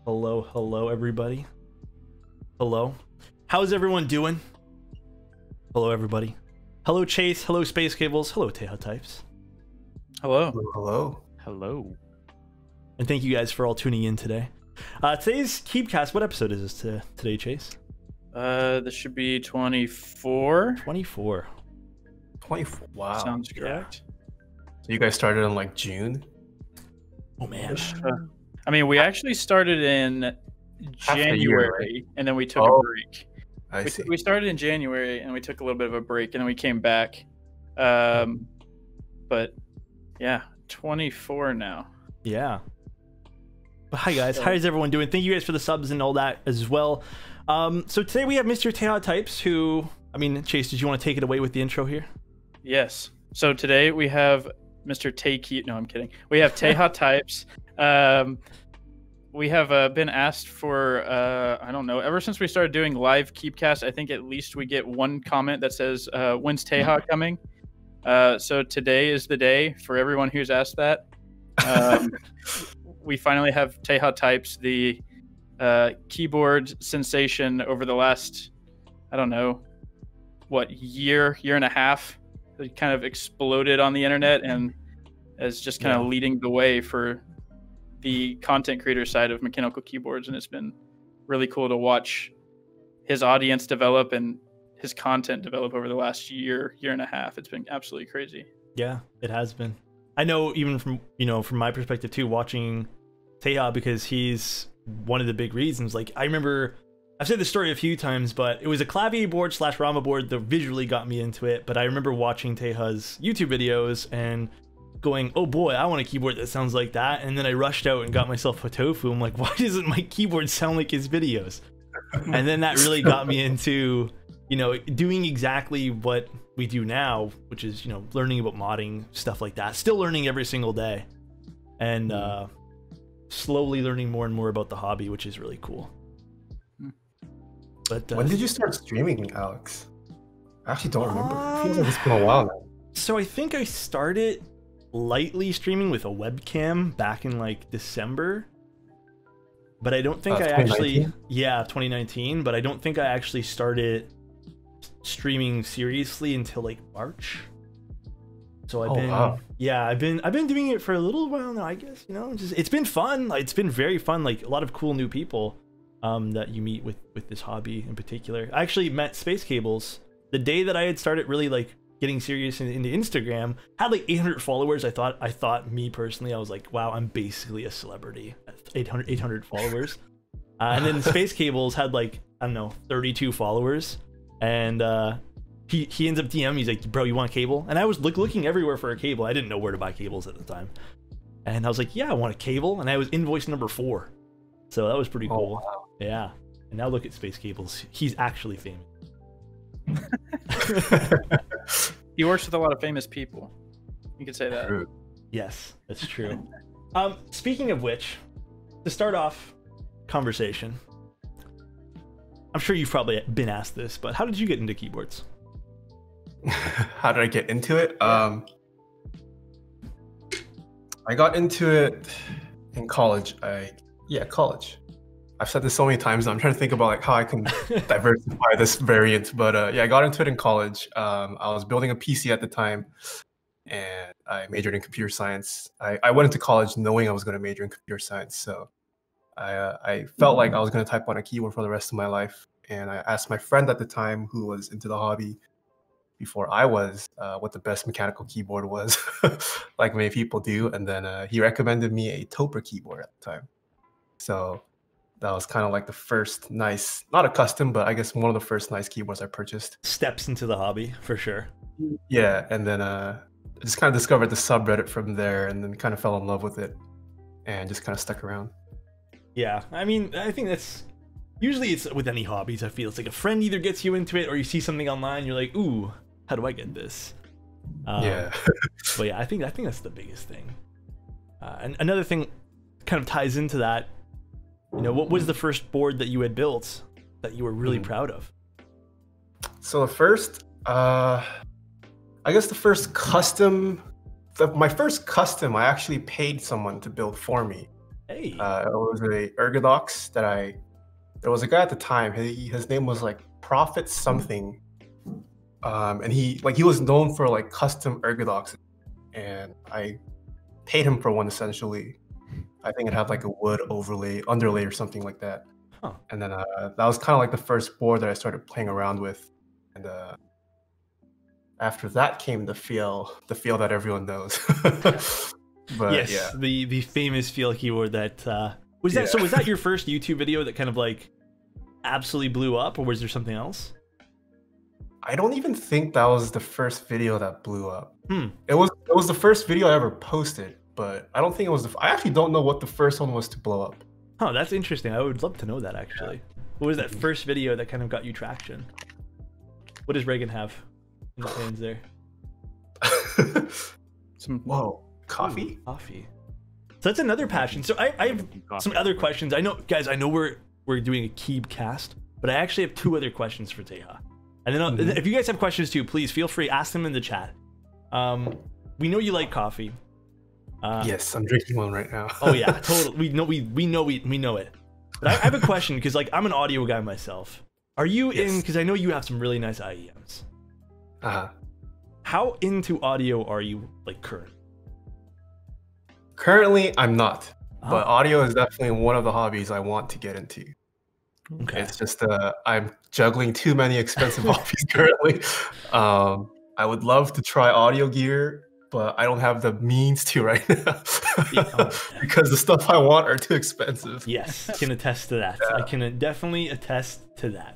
Hello, hello, everybody. Hello. How's everyone doing? Hello, everybody. Hello, Chase. Hello, Space Cables. Hello, TaehaTypes. Hello. Hello. Hello. And thank you guys for all tuning in today. Today's Keebcast, what episode is this today, Chase? This should be 24. 24. 24. Wow. Sounds correct. So you guys started in like June? Oh, man. I mean, we actually started in January, year, right? and then we took a break. I see. We started in January, and we took a little bit of a break, and then we came back. But yeah, 24 now. Yeah. But hi, guys. How is everyone doing? Thank you guys for the subs and all that as well. So today we have Mr. TaehaTypes, who, I mean, Chase, did you want to take it away with the intro here? Yes. So today we have Mr. No, I'm kidding. We have TaehaTypes. We have been asked for, I don't know, ever since we started doing live Keebcast, I think at least we get one comment that says, when's Taeha coming? So today is the day for everyone who's asked that. We finally have TaehaTypes, the keyboard sensation over the last, I don't know, what, year and a half. It kind of exploded on the internet and is just kind of leading the way for the content creator side of mechanical keyboards. And it's been really cool to watch his audience develop and his content develop over the last year and a half. It's been absolutely crazy. Yeah, it has been. I know, even from, you know, from my perspective too, watching Taeha, because he's one of the big reasons. Like, I remember, I've said this story a few times, but it was a clavier board / Rama board that visually got me into it. But I remember watching Taeha's YouTube videos and going, oh boy, I want a keyboard that sounds like that. And then I rushed out and got myself a Tfue. I'm like, why doesn't my keyboard sound like his videos? And then that really got me into, you know, doing exactly what we do now, which is, you know, learning about modding, stuff like that. Still learning every single day. And slowly learning more and more about the hobby, which is really cool. But when did you start streaming, Alex? I actually don't remember. It feels like it's been a while now. So I think I started lightly streaming with a webcam back in like December. But I don't think I actually... 2019. But I don't think I actually started streaming seriously until like March. So I've been, I've been doing it for a little while now, I guess, you know, just, it's been fun. Like, it's been very fun. Like, a lot of cool new people that you meet with this hobby in particular. I actually met Space Cables the day that I had started really like getting serious into Instagram. Had like 800 followers. I thought me personally, I was like, wow, I'm basically a celebrity at 800 followers. And then Space Cables had like, I don't know, 32 followers. And he ends up DMing me. He's like, bro, you want a cable? And I was looking everywhere for a cable. I didn't know where to buy cables at the time. And I was like, yeah, I want a cable. And I was invoice number 4. So that was pretty cool. Wow. Yeah. And now look at Space Cables. He's actually famous. He works with a lot of famous people. You could say that. True. Yes, that's true. Speaking of which, to start off conversation, I'm sure you've probably been asked this, but how did you get into keyboards? How did I get into it? I got into it in college. College. I've said this so many times now. I'm trying to think about like how I can diversify this variant, but I got into it in college. I was building a PC at the time, and I majored in computer science. I went into college knowing I was going to major in computer science, so I felt like I was going to type on a keyboard for the rest of my life. And I asked my friend at the time, who was into the hobby before I was, what the best mechanical keyboard was, like many people do. And then he recommended me a Toper keyboard at the time. So that was kind of like the first nice, not a custom, but I guess one of the first nice keyboards I purchased. Steps into the hobby, for sure. Yeah, and then just kind of discovered the subreddit from there, and then kind of fell in love with it, and just kind of stuck around. Yeah, I mean, I think that's... Usually it's with any hobbies, I feel. It's like a friend either gets you into it, or you see something online, you're like, ooh, how do I get this? Yeah. But yeah, I think that's the biggest thing. And another thing kind of ties into that. You know, what was the first board that you had built that you were really proud of? So the first, I guess the first custom, my first custom, I actually paid someone to build for me. Hey. It was a ergodox that there was a guy at the time. His name was like Prophet something, and he was known for like custom ergodoxes, and I paid him for one essentially. I think it had like a wood underlay or something like that. Huh. And then that was kind of like the first board that I started playing around with, and after that came the Fjell that everyone knows. But yes, yeah, the famous Fjell keyboard that was that. So was that your first YouTube video that kind of like absolutely blew up, or was there something else? I don't even think that was the first video that blew up. It was the first video I ever posted, but I don't think it was I actually don't know what the first one was to blow up. Oh, that's interesting. I would love to know that actually. Yeah. What was that first video that kind of got you traction? What does Reagan have in his hands there? Whoa. Coffee? Ooh, coffee. So that's another passion. So I have some other questions. I know, guys, I know we're doing a Keebcast, but I actually have 2 other questions for Taeha. And then if you guys have questions too, please feel free, ask them in the chat. We know you like coffee. Yes, I'm drinking one right now. Oh yeah, totally. We know it. But I have a question because like I'm an audio guy myself. Are you in? Because I know you have some really nice IEMs. How into audio are you like currently? Currently, I'm not, but audio is definitely one of the hobbies I want to get into. Okay. It's just I'm juggling too many expensive hobbies currently. I would love to try audio gear, but I don't have the means to right now because the stuff I want are too expensive. Yes, I can attest to that. Yeah. I can definitely attest to that.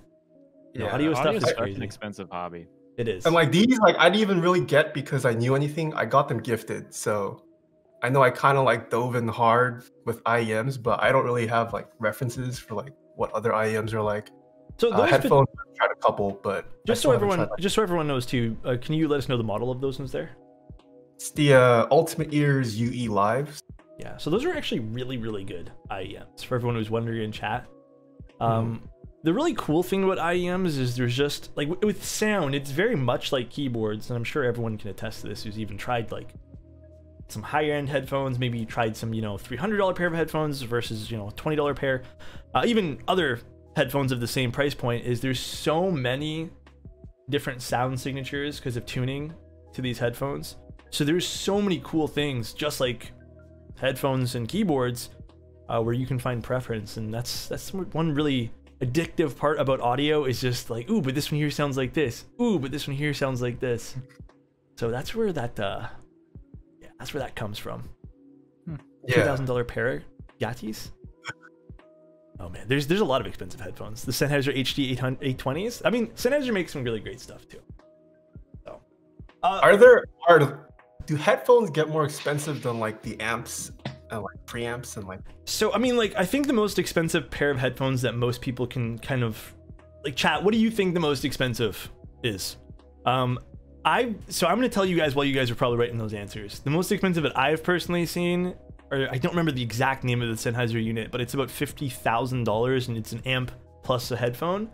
Yeah, audio stuff is crazy. An expensive hobby. It is. And like these, like I didn't even really get because I knew anything. I got them gifted, so I know I kind of like dove in hard with IEMs, but I don't really have like references for like what other IEMs are like. So those headphones, I've tried a couple, but just so everyone knows too, can you let us know the model of those ones there? It's the Ultimate Ears UE Lives. Yeah, so those are actually really, really good IEMs for everyone who's wondering in chat. The really cool thing about IEMs is there's just like with sound, it's very much like keyboards, and I'm sure everyone can attest to this who's even tried like some higher end headphones, maybe you tried some, $300 pair of headphones versus, a $20 pair, even other headphones of the same price point. Is there's so many different sound signatures because of tuning to these headphones. So there's so many cool things, just like headphones and keyboards, where you can find preference. And that's one really addictive part about audio is just like, ooh, but this one here sounds like this. Ooh, but this one here sounds like this. So that's where that comes from. $2,000 pair of Yatis. Oh man, there's a lot of expensive headphones. The Sennheiser HD 820s. I mean, Sennheiser makes some really great stuff too. So, do headphones get more expensive than like the amps and like preamps and like? So I mean, like I think the most expensive pair of headphones that most people can kind of like chat. What do you think the most expensive is? I'm going to tell you guys while you guys are probably writing those answers. The most expensive that I've personally seen, or I don't remember the exact name of the Sennheiser unit, but it's about $50,000 and it's an amp plus a headphone.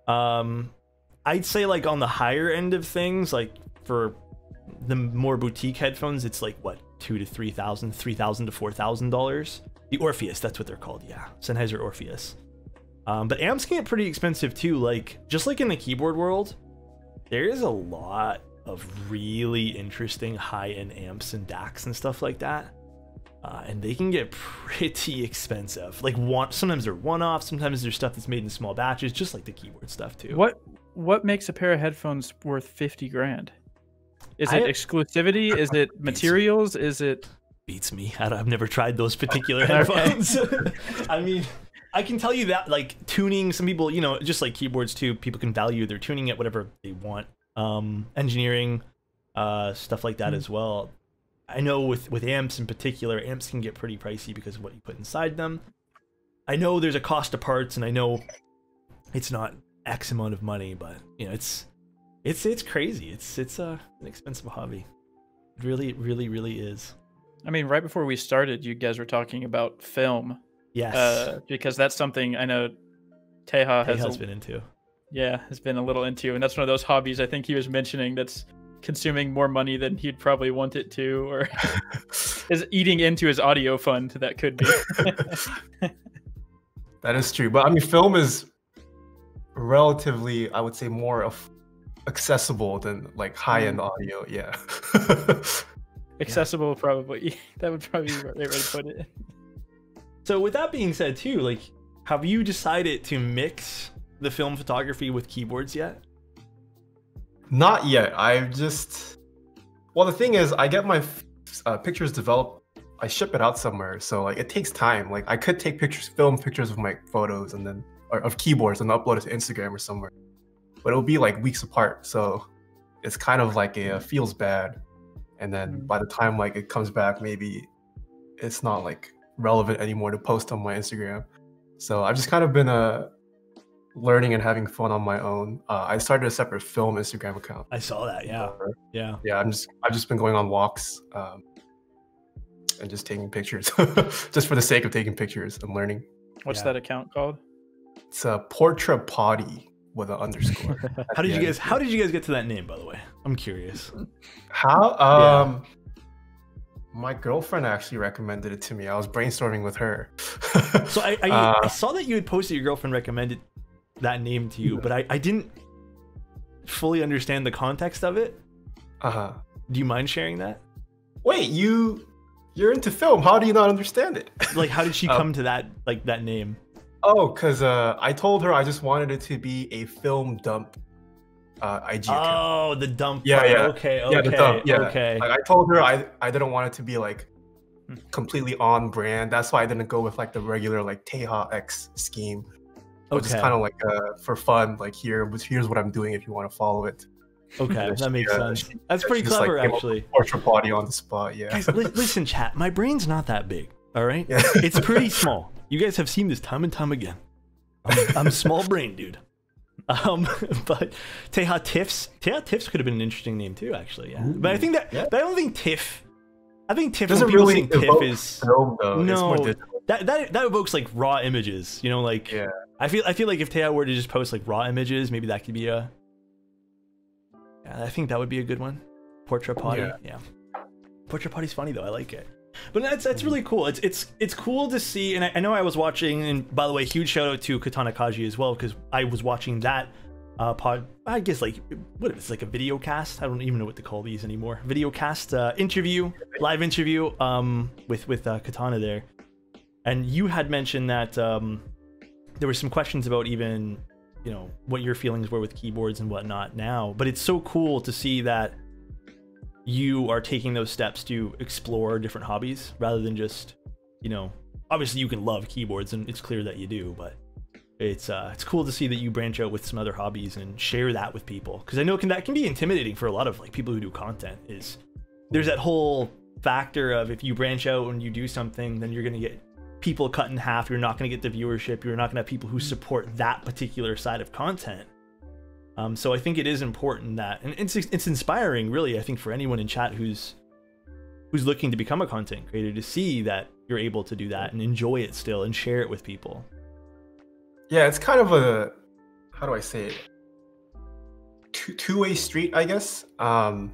I'd say like on the higher end of things, like for the more boutique headphones, it's like what, $2,000 to $3,000, $3,000 to $4,000. The Orpheus, that's what they're called. Yeah, Sennheiser Orpheus. But amps can get pretty expensive too. Like just like in the keyboard world, there is a lot of really interesting high-end amps and DACs and stuff like that. And they can get pretty expensive. Like sometimes they're one-off, sometimes there's stuff that's made in small batches, just like the keyboard stuff too. What makes a pair of headphones worth 50 grand? Is it exclusivity? Is it materials? Is it? Beats me. I've never tried those particular headphones. I mean, I can tell you that like tuning, some people, just like keyboards too, people can value their tuning at whatever they want. Engineering, stuff like that as well. I know with amps in particular, amps can get pretty pricey because of what you put inside them. I know there's a cost of parts, and I know it's not X amount of money, but it's crazy. It's an expensive hobby. It really, really, really is. I mean, right before we started, you guys were talking about film. Yes. Because that's something I know Taeha has been into. Yeah, has been a little into, and that's one of those hobbies I think he was mentioning that's consuming more money than he'd probably want it to. Or is eating into his audio fund. That could be. That is true, but I mean, film is relatively, I would say, more accessible than like high-end audio. Yeah. Accessible, probably. That would probably be the right way to put it. So with that being said, too, like, have you decided to mix the film photography with keyboards yet? Not yet. Well, the thing is, I get my pictures developed, I ship it out somewhere, so like it takes time. Like I could take pictures, film pictures of my photos, and then of keyboards, and upload it to Instagram or somewhere, but it'll be like weeks apart. So it's kind of like feels bad, and then by the time like it comes back, maybe it's not like relevant anymore to post on my Instagram. So I've just kind of been learning and having fun on my own. I started a separate film Instagram account. I saw that. Yeah. I've just been going on walks and just taking pictures, just for the sake of taking pictures and learning. What's that account called? It's a Portrait Potty with an underscore. How did you guys get to that name, by the way? I'm curious. How? My girlfriend actually recommended it to me. I was brainstorming with her. So I saw that you had posted your girlfriend recommended that name to you, but I didn't fully understand the context of it. Do you mind sharing that? Wait, you're into film. How do you not understand it? Like, how did she come to that name? Oh, because I told her I just wanted it to be a film dump IG account. Oh, the dump. Yeah, yeah. Okay. Yeah, the dump. Yeah. Okay. Like, I told her I didn't want it to be like completely on brand. That's why I didn't go with like the regular like TaehaTypes scheme. Which is kind of like for fun. Like here's what I'm doing if you want to follow it. Okay, that makes sense. That's pretty clever, actually. Portrait Potty on the spot. Yeah. Guys, listen, chat. My brain's not that big. All right. Yeah. It's pretty small. You guys have seen this time and time again. I'm a small brain, dude. But TaehaTypes could have been an interesting name too, actually. Yeah. But I think that, but I don't think TIFF. I think TIFF. Doesn't people really think TIFF is film, though. No. That evokes like raw images. You know, like I feel like if Taeha were to just post like raw images, maybe that could be a. Yeah, I think that would be a good one. Portrait Potty. Yeah. Portrait Potty's funny though. I like it. But that's really cool. It's cool to see, and I know I was watching, and by the way, huge shout out to Katana Kaji as well, because I was watching that I guess like what is it, like a video cast? I don't even know what to call these anymore. Video cast interview, live interview with Katana there, and you had mentioned that there were some questions about even what your feelings were with keyboards and whatnot now, but it's so cool to see that you are taking those steps to explore different hobbies rather than just, obviously you can love keyboards and it's clear that you do, but it's cool to see that you branch out with some other hobbies and share that with people, because I know that can be intimidating for a lot of like people who do content. There's that whole factor of if you branch out and you do something, then you're going to get people cut in half. You're not going to get the viewership. You're not going to have people who support that particular side of content. So I think it is important that, and it's inspiring, really, I think, for anyone in chat who's looking to become a content creator, to see that you're able to do that and enjoy it still and share it with people. Yeah, it's kind of a, how do I say it? Two-way street, I guess. I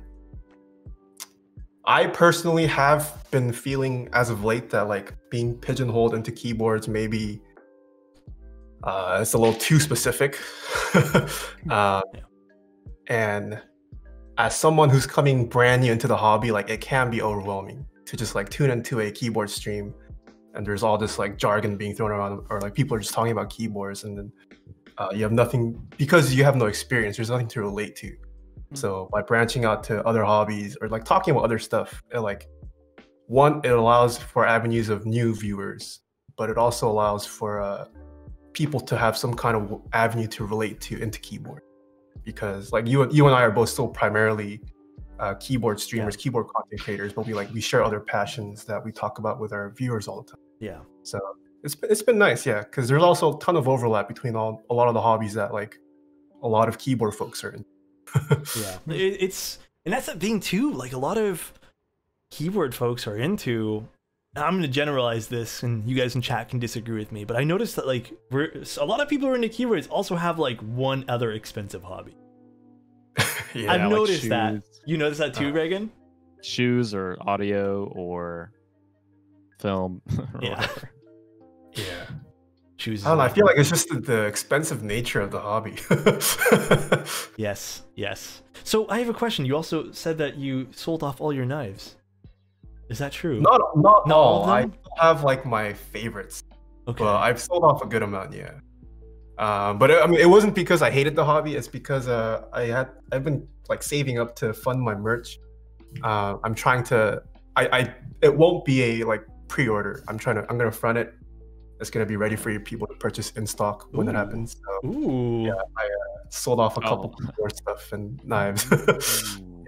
personally have been feeling as of late that like being pigeonholed into keyboards maybe it's a little too specific. And as someone who's coming brand new into the hobby, like it can be overwhelming to just like tune into a keyboard stream and there's all this like jargon being thrown around, or like people are just talking about keyboards, and then you have nothing, because you have no experience, there's nothing to relate to. So by branching out to other hobbies or like talking about other stuff, it allows for avenues of new viewers, but it also allows for people to have some kind of avenue to relate to into keyboard, because like you and I are both still primarily keyboard streamers, keyboard content creators, but we share other passions that we talk about with our viewers all the time. Yeah. So it's been nice, because there's also a ton of overlap between a lot of the hobbies that like a lot of keyboard folks are in. And that's the thing too, like a lot of keyboard folks are into, I'm going to generalize this and you guys in chat can disagree with me, but I noticed that like a lot of people who are into keyboards also have like one other expensive hobby. I've noticed that. You noticed that too, Reagan? Shoes or audio or film. Or Yeah. whatever. Yeah. Chooses. I don't know. I feel like it's just the expensive nature of the hobby. Yes, yes. So I have a question. You also said that you sold off all your knives. Is that true? Not Not all of I them? still have like my favorites, Okay. but I've sold off a good amount. Yeah. But I mean, it wasn't because I hated the hobby. It's because I've been like saving up to fund my merch. I'm trying to. It won't be a like pre-order. I'm gonna front it. It's gonna be ready for you people to purchase in stock when that Ooh. happens. So Ooh. yeah, I sold off a couple more stuff and knives. Ooh.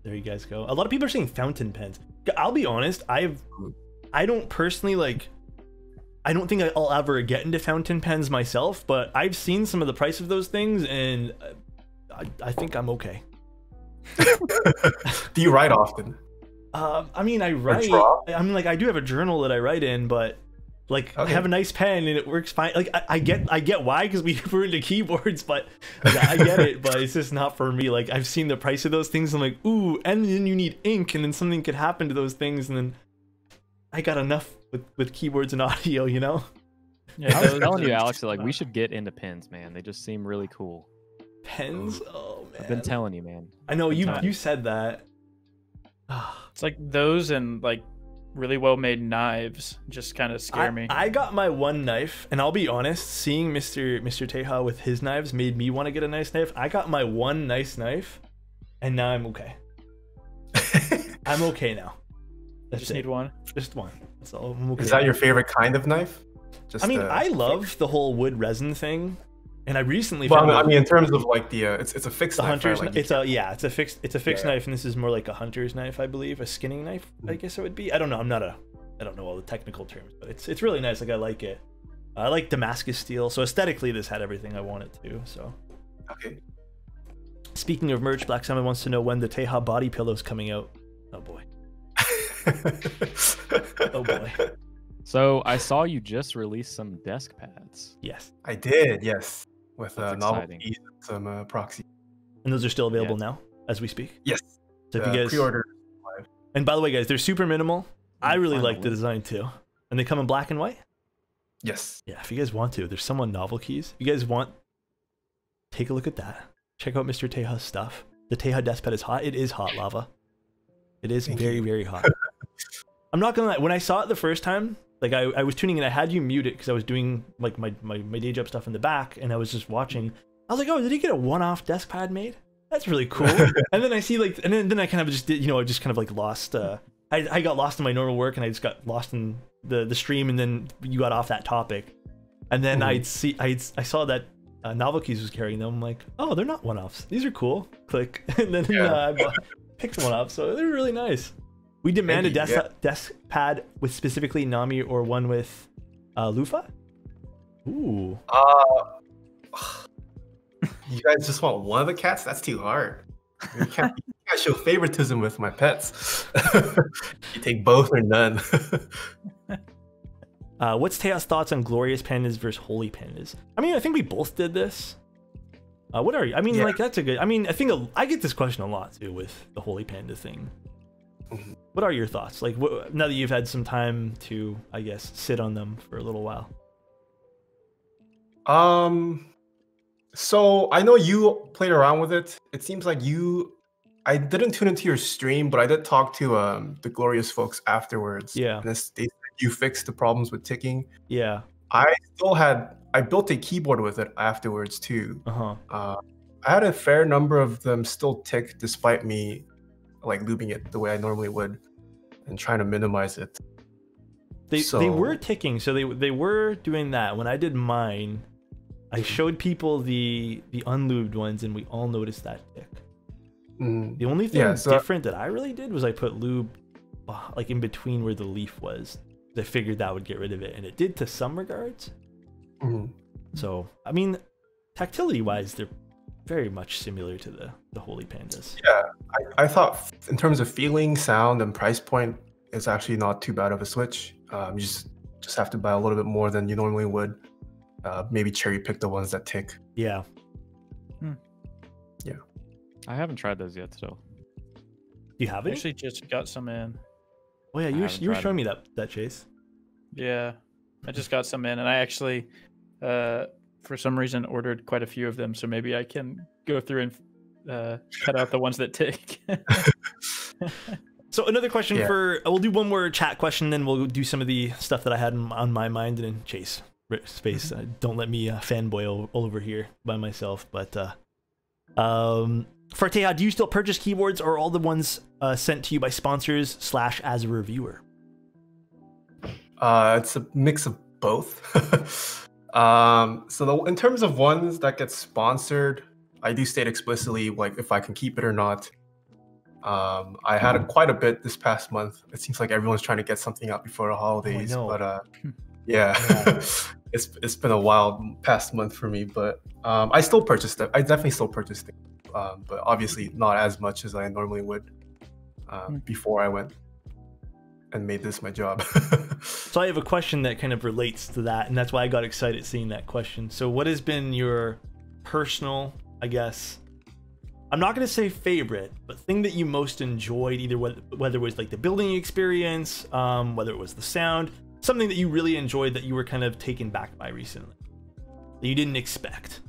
There you guys go. A lot of people are saying fountain pens. I'll be honest. I don't personally like. I don't think I'll ever get into fountain pens myself, but I've seen some of the price of those things, and I think I'm okay. Do you write often? I mean, I write. I mean, like I do have a journal that I write in, but like I have a nice pen and it works fine. Like I get why, because we're into keyboards, but like, I get it, but it's just not for me. Like I've seen the price of those things, and I'm like, ooh, and then you need ink, and then something could happen to those things, and then I got enough with keyboards and audio, you know? Yeah, I was telling you, Alex, that, like we should get into pens, man. They just seem really cool. Pens? Oh man. I've been telling you, man. I know you said that. It's like those and like really well made knives just kind of scare me. I got my one knife, and I'll be honest, seeing Mr. Taeha with his knives made me want to get a nice knife. I got my one nice knife, and now I'm okay. I'm okay now. Just need one. Just one. That's all. I'm okay. Is that your favorite kind of knife? Just I mean, I love the whole wood resin thing, and I recently. Well, found I mean, in terms of like the, it's a fixed the knife. hunter's. Right? Like It's a fixed knife, and this is more like a hunter's knife, I believe, a skinning knife. I guess it would be. I don't know. I don't know all the technical terms, but it's really nice. Like I like it. I like Damascus steel, so aesthetically, this had everything I wanted to. So. Okay. Speaking of merch, Black Salmon wants to know when the Taeha body pillow's coming out. Oh boy. Oh boy. So I saw you just released some desk pads. Yes. I did, yes, with That's novel exciting. keys and some proxy. And those are still available now as we speak. Yes. So if you guys pre-order. And by the way, guys, they're super minimal. I really like the Finally. design too. And they come in black and white. Yes. Yeah, if you guys want to, there's some on novel keys. If you guys want, take a look at that. Check out Mr. Taeha's stuff. The Taeha desk pad is hot. It is hot lava. It is very hot. I'm not gonna lie. When I saw it the first time, like I was tuning in, I had you mute it because I was doing like my day job stuff in the back, and I was just watching. I was like, oh, did he get a one-off desk pad made? That's really cool. And then I see like, and then I kind of just did, I just kind of like lost. I got lost in my normal work, and I just got lost in the stream, and then you got off that topic, and then I saw that Novel Keys was carrying them. I'm like, oh, they're not one-offs. These are cool. Click, and then I picked one up. So they're really nice. We demand a desk pad with specifically Nami or one with loofah. Ooh. You guys just want one of the cats? That's too hard. You can't show favoritism with my pets. You take both or none. What's Taeha's thoughts on glorious pandas versus holy pandas? I mean, I think we both did this. What are you? I mean, like that's a good. I mean, I think I get this question a lot too with the holy panda thing. What are your thoughts? Like, now that you've had some time to, I guess, sit on them for a little while. So I know you played around with it. It seems like I didn't tune into your stream, but I did talk to the Glorious folks afterwards. Yeah. And they said you fixed the problems with ticking. Yeah. I built a keyboard with it afterwards too. Uh-huh. I had a fair number of them still tick despite me like lubing it the way I normally would and trying to minimize it. They were ticking, so they were doing that. When I did mine, I showed people the unlubed ones, and we all noticed that tick. The only thing different that I really did was I put lube like in between where the leaf was. I figured that would get rid of it, and it did to some regards. So I mean, tactility wise, they're very much similar to the Holy Pandas. Yeah, I thought in terms of feeling, sound, and price point, it's actually not too bad of a switch. You just have to buy a little bit more than you normally would. Maybe cherry pick the ones that tick. Yeah. Yeah. I haven't tried those yet, so. Do you have I any? actually just got some in. Oh yeah, you were showing me that Chase. Yeah, I just got some in, and I actually, for some reason, ordered quite a few of them. So maybe I can go through and cut out the ones that take. So another question we'll do one more chat question, then we'll do some of the stuff that I had on my mind. And then Chase, space, don't let me fanboy all over here by myself. But for Taeha, do you still purchase keyboards, or are all the ones sent to you by sponsors / as a reviewer? It's a mix of both. So in terms of ones that get sponsored, I do state explicitly like if I can keep it or not. I had quite a bit this past month. It seems like everyone's trying to get something out before the holidays, but yeah, it's been a wild past month for me. But I still purchased it. I definitely still purchased it, but obviously not as much as I normally would before I went and made this my job. So I have a question that kind of relates to that, and that's why I got excited seeing that question. So what has been your personal, I guess, I'm not going to say favorite, but thing that you most enjoyed, either whether it was like the building experience, whether it was the sound, something that you really enjoyed that you were kind of taken back by recently, that you didn't expect?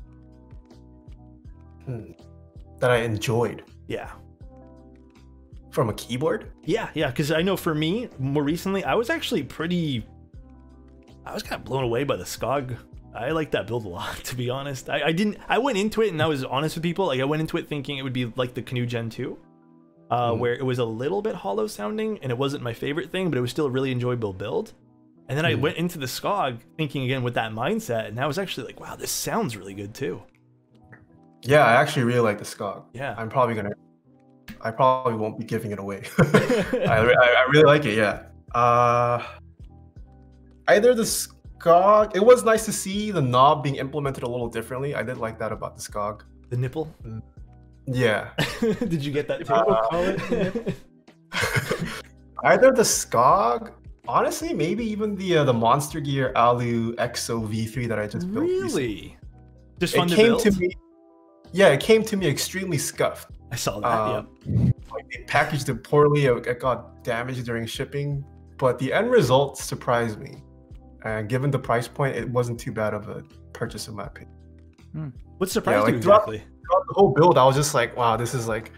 That I enjoyed? Yeah. From a keyboard? Yeah, because I know for me, more recently, I was actually kind of blown away by the Skog. I like that build a lot, to be honest. I went into it, and I was honest with people. Like, I went into it thinking it would be like the Canoe Gen 2, where it was a little bit hollow sounding, and it wasn't my favorite thing, but it was still a really enjoyable build. And then I went into the Skog thinking again with that mindset, and I was actually like, wow, this sounds really good too. Yeah, I actually really like the Skog. Yeah. I probably won't be giving it away. I really like it, yeah. Either the Skog, it was nice to see the knob being implemented a little differently. I did like that about the Skog. The nipple? Yeah. Did you get that too? Either the Skog, honestly, maybe even the Monster Gear Alu Exo V3 that I just built. Really? Just fun it to came build? to me. Yeah, it came to me extremely scuffed. I saw that. Yeah. Like they packaged it poorly. It got damaged during shipping, but the end result surprised me. And given the price point, it wasn't too bad of a purchase in my opinion. What surprised you throughout exactly? the whole build, I was just like, wow, this is like,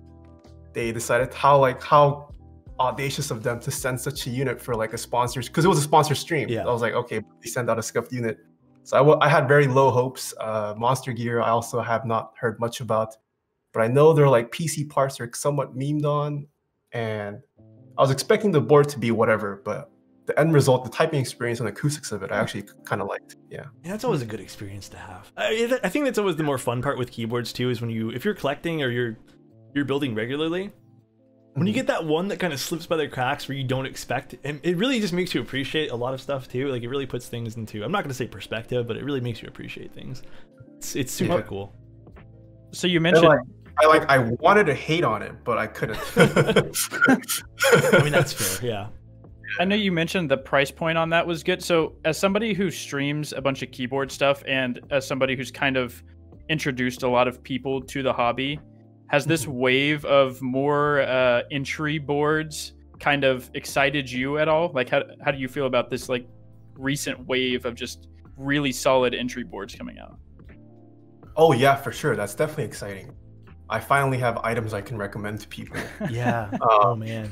they decided how audacious of them to send such a unit for like a sponsor, because it was a sponsor stream. Yeah. I was like, okay, they send out a scuffed unit. So I had very low hopes. Monster Gear, I also have not heard much about, but I know their like PC parts are somewhat memed on, and I was expecting the board to be whatever, but the end result, the typing experience and acoustics of it, I actually kind of liked. Yeah, that's always a good experience to have. I think that's always the more fun part with keyboards too, is when if you're collecting or you're building regularly, when you get that one that kind of slips by the cracks where you don't expect, and it really just makes you appreciate a lot of stuff too. Like it really puts things into, I'm not going to say perspective, but it really makes you apprate things. It's super cool. So you mentioned, I wanted to hate on it, but I couldn't. I mean, that's fair. Yeah. I know you mentioned the price point on that was good. So as somebody who streams a bunch of keyboard stuff, and as somebody who's kind of introduced a lot of people to the hobby, has this wave of more entry boards kind of excited you at all? Like, how do you feel about this like recent wave of just really solid entry boards coming out? Oh yeah, for sure. That's definitely exciting. I finally have items I can recommend to people. Yeah. Oh man.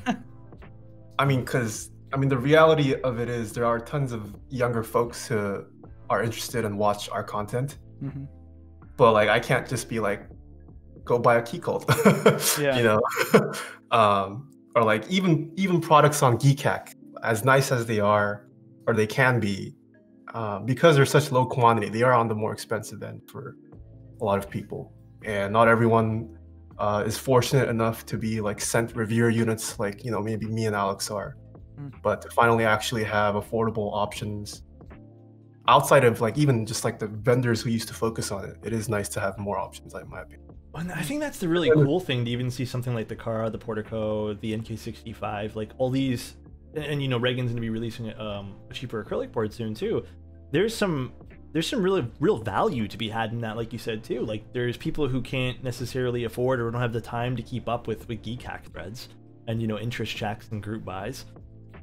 I mean, the reality of it is there are tons of younger folks who are interested and watch our content. But like, I can't just be like, go buy a key cult. Yeah. You know, or like even products on Geekhack, as nice as they are, or they can be, because they're such low quantity, they are on the more expensive end for a lot of people, and not everyone is fortunate enough to be like sent reviewer units like, you know, maybe me and Alex are. But to finally actually have affordable options outside of like even just like the vendors who used to focus on it, it is nice to have more options, in my opinion. And I think that's the really cool thing to even see something like the Kara, the Portico, the NK65, like all these, and you know, Reagan's going to be releasing a cheaper acrylic board soon too. There's some really real value to be had in that, like you said too. Like there's people who can't necessarily afford or don't have the time to keep up with Geekhack threads and, you know, interest checks and group buys.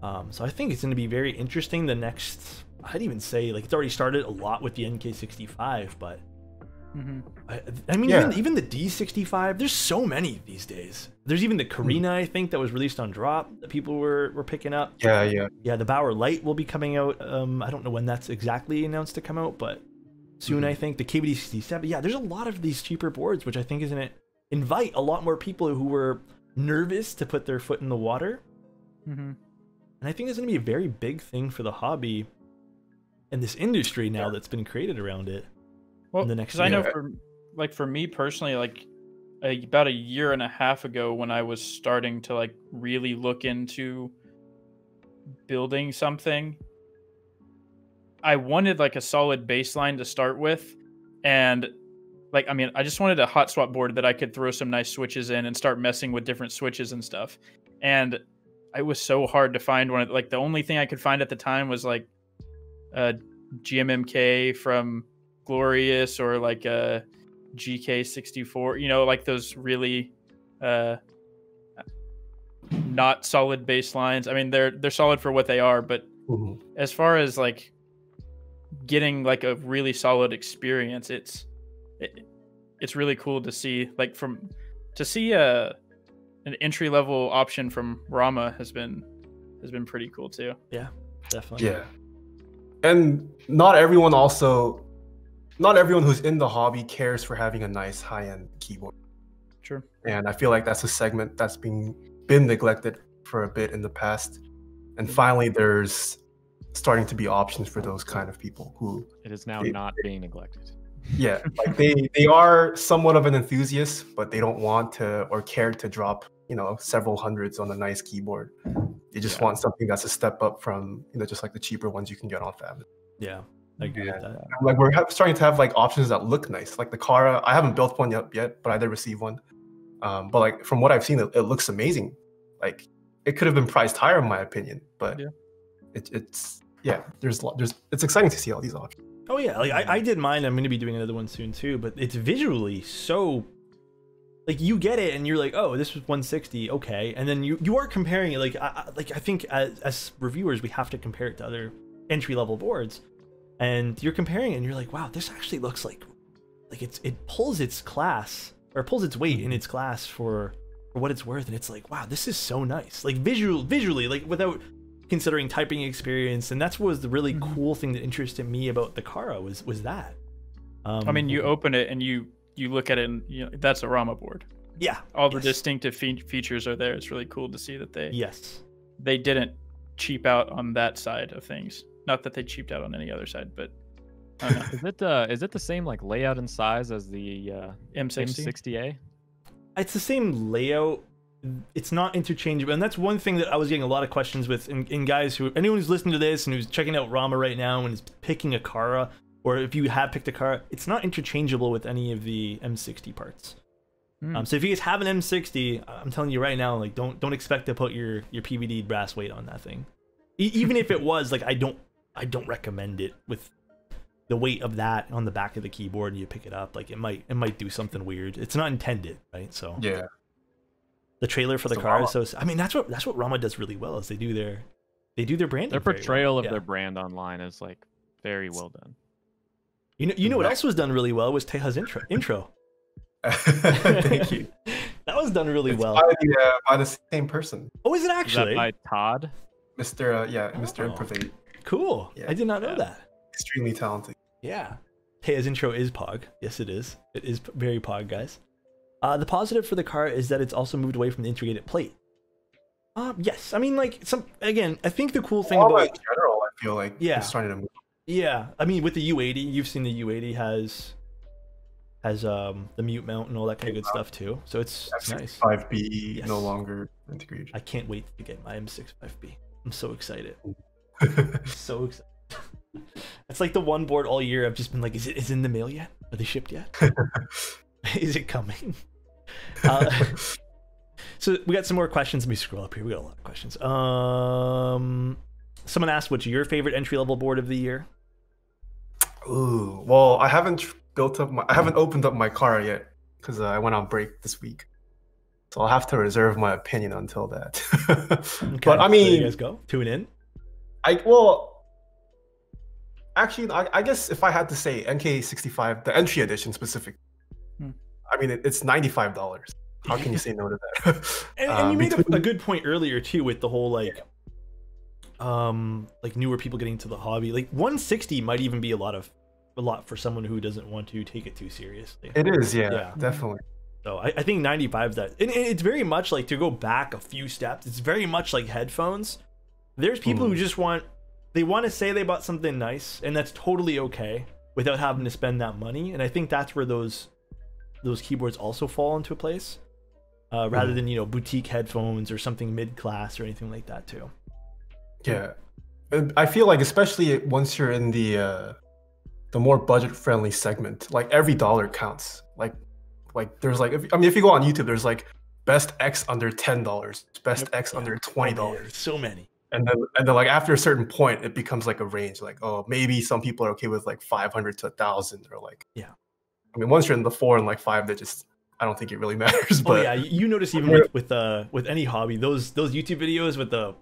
So I think it's going to be very interesting the next, I'd even say, like, it's already started a lot with the NK65, but I mean, even the D65, there's so many these days. There's even the Karina, I think, that was released on Drop that people were picking up. Yeah, the Bauer Light will be coming out. I don't know when that's exactly announced to come out, but soon, I think. The KBD67. Yeah, there's a lot of these cheaper boards, which I think is going to invite a lot more people who were nervous to put their foot in the water. And I think it's going to be a very big thing for the hobby and this industry now that's been created around it. Well, because I know for me personally, like about a year and a half ago when I was starting to like really look into building something, I wanted like a solid baseline to start with. And like, I mean, I just wanted a hot swap board that I could throw some nice switches in and start messing with different switches and stuff. And it was so hard to find one. Like the only thing I could find at the time was like a GMMK from Glorious or like a GK64, you know, like those really not solid baselines. I mean, they're solid for what they are, but as far as like getting like a really solid experience, it's really cool to see, like an entry level option from Rama has been pretty cool too. Yeah, definitely. Yeah, and not everyone who's in the hobby cares for having a nice high-end keyboard. Sure. And I feel like that's a segment that's been neglected for a bit in the past, and finally there's starting to be options for those kind of people who it is now not being neglected. Yeah, like they are somewhat of an enthusiast, but they don't want to or care to drop, you know, several hundreds on a nice keyboard. They just want something that's a step up from, you know, just like the cheaper ones you can get off Amazon. Yeah, I agree with that. Like we're starting to have like options that look nice, like the Kara. I haven't built one yet, but I did receive one. But like from what I've seen, it looks amazing. Like it could have been priced higher in my opinion, but it's exciting to see all these options. Oh yeah, like I did mine. I'm going to be doing another one soon too, but it's visually so, like you get it and you're like, oh, this was 160, okay, and then you are comparing it. Like I think as reviewers we have to compare it to other entry level boards, and you're comparing it and you're like, wow, this actually looks like it pulls its class or pulls its weight in its class for what it's worth, and it's like, wow, this is so nice, like visually, like without considering typing experience. And that's what was the really cool thing that interested me about the Kara was that. I mean, you open it and you look at it and you know, that's a Rama board. Yeah. All the distinctive features are there. It's really cool to see that they didn't cheap out on that side of things. Not that they cheaped out on any other side, but I don't know. Is it the same like layout and size as the M60A? It's the same layout. It's not interchangeable, and that's one thing that I was getting a lot of questions with in guys anyone who's listening to this and who's checking out Rama right now and is picking a Kara, or if you have picked a Kara, it's not interchangeable with any of the M60 parts. So if you guys have an M60, I'm telling you right now, like don't expect to put your PVD brass weight on that thing. Even if it was, like I don't recommend it with the weight of that on the back of the keyboard and you pick it up. Like it might do something weird. It's not intended, right? So yeah. The trailer for the Kara, so I mean that's what Rama does really well, is they do their branding. Their portrayal of their brand online is like very well done. You know what else was done really well was Taeha's intro. Thank you. That was done really well. By the same person. Oh, is it actually? Is that by Todd? Mr. Improvate. Cool. Yeah. I did not know that. Extremely talented. Yeah. Taeha's intro is Pog. Yes, it is. It is very Pog, guys. The positive for the Kara is that it's also moved away from the integrated plate. Yes, I mean, like I think the cool thing about in general, I feel like it's starting to move. Yeah, I mean, with the U80, you've seen the U80 has the mute mount and all that kind of good stuff too. So it's nice. 5B no longer integrated. I can't wait to get my M65B. I'm so excited. So excited. It's like the one board all year I've just been like, is it in the mail yet? Are they shipped yet? Is it coming? So we got some more questions. Let me scroll up here. We got a lot of questions. Someone asked, what's your favorite entry-level board of the year? Ooh, well, I haven't opened up my Kara yet because I went on break this week. So I'll have to reserve my opinion until that. Okay, But I so mean, you guys go tune in. Actually, I guess if I had to say NK65, the entry edition specific, I mean it's $95. How can you say no to that? And you made a good point earlier too with the whole like newer people getting to the hobby. Like 160 might even be a lot for someone who doesn't want to take it too seriously. It is, yeah. Definitely. So I think 95 is that, and it's very much like, to go back a few steps, it's very much like headphones. There's people who just want to say they bought something nice, and that's totally okay without having to spend that money. And I think that's where those keyboards also fall into place, rather than, you know, boutique headphones or something mid-class or anything like that too. Yeah, and I feel like especially once you're in the more budget-friendly segment, like every dollar counts. Like there's like, if you go on YouTube, there's like best X under $10, best X under $20. So many. And then like after a certain point, it becomes like a range. Like, oh, maybe some people are okay with like 500 to 1,000, or like, I mean, once you're in the 4 and like 5, that just, I don't think it really matters. But yeah, you notice even with any hobby, those YouTube videos with the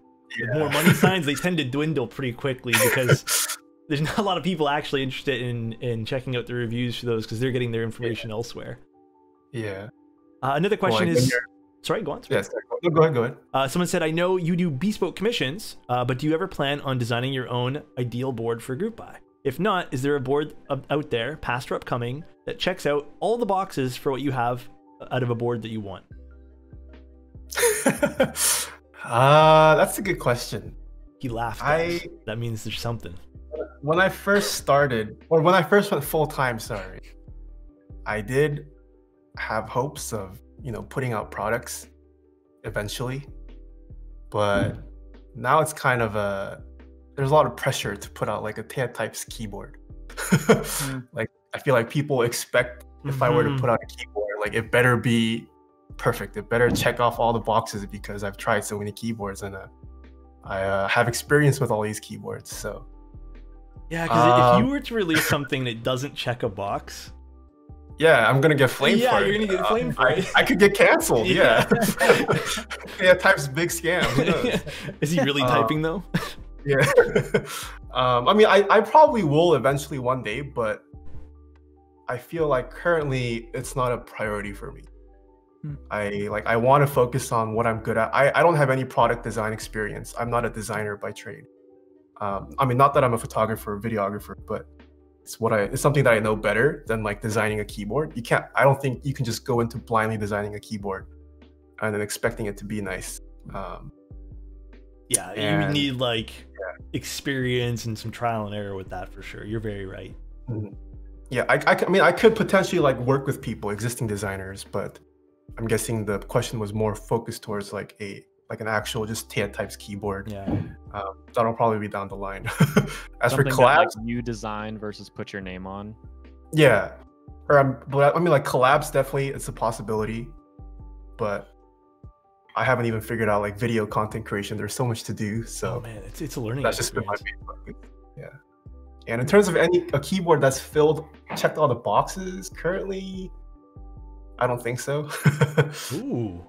more money signs, they tend to dwindle pretty quickly because there's not a lot of people actually interested in checking out the reviews for those, because they're getting their information elsewhere. Yeah. Another question is, sorry, go on. Yes, go ahead. Someone said, I know you do bespoke commissions, but do you ever plan on designing your own ideal board for group buy? If not, is there a board out there, past or upcoming, that checks out all the boxes for what you have out of a board that you want? That's a good question. He laughed. That means there's something. When I first started, or when I first went full time, I did have hopes of, you know, putting out products eventually, but now it's kind of there's a lot of pressure to put out like a TaehaTypes keyboard. Like, I feel like people expect, if I were to put out a keyboard, like it better be perfect, it better check off all the boxes, because I've tried so many keyboards and I have experience with all these keyboards. So yeah, because if you were to release something that doesn't check a box, I'm gonna get flamed for it. Yeah, you're gonna get flamed for it. I could get canceled. Yeah. Types big scam. Who knows? Is he really typing though? Yeah. I mean, I probably will eventually one day, but I feel like currently it's not a priority for me. I want to focus on what I'm good at. I don't have any product design experience. I'm not a designer by trade. I mean, not that I'm a photographer or videographer, but it's something that I know better than like designing a keyboard. I don't think you can just go into blindly designing a keyboard and then expecting it to be nice. You need like experience and some trial and error with that for sure. You're very right. Yeah, I mean, I could potentially like work with existing designers, but I'm guessing the question was more focused towards like an actual just TaehaTypes keyboard. That'll probably be down the line. As something for collabs, that, like, you design versus put your name on. Yeah, but I mean, like collabs, definitely it's a possibility, but I haven't even figured out like video content creation. There's so much to do. So man, it's a learning. That's experience. Just been my main focus. Yeah, and in terms of a keyboard that's checked all the boxes currently, I don't think so. Ooh.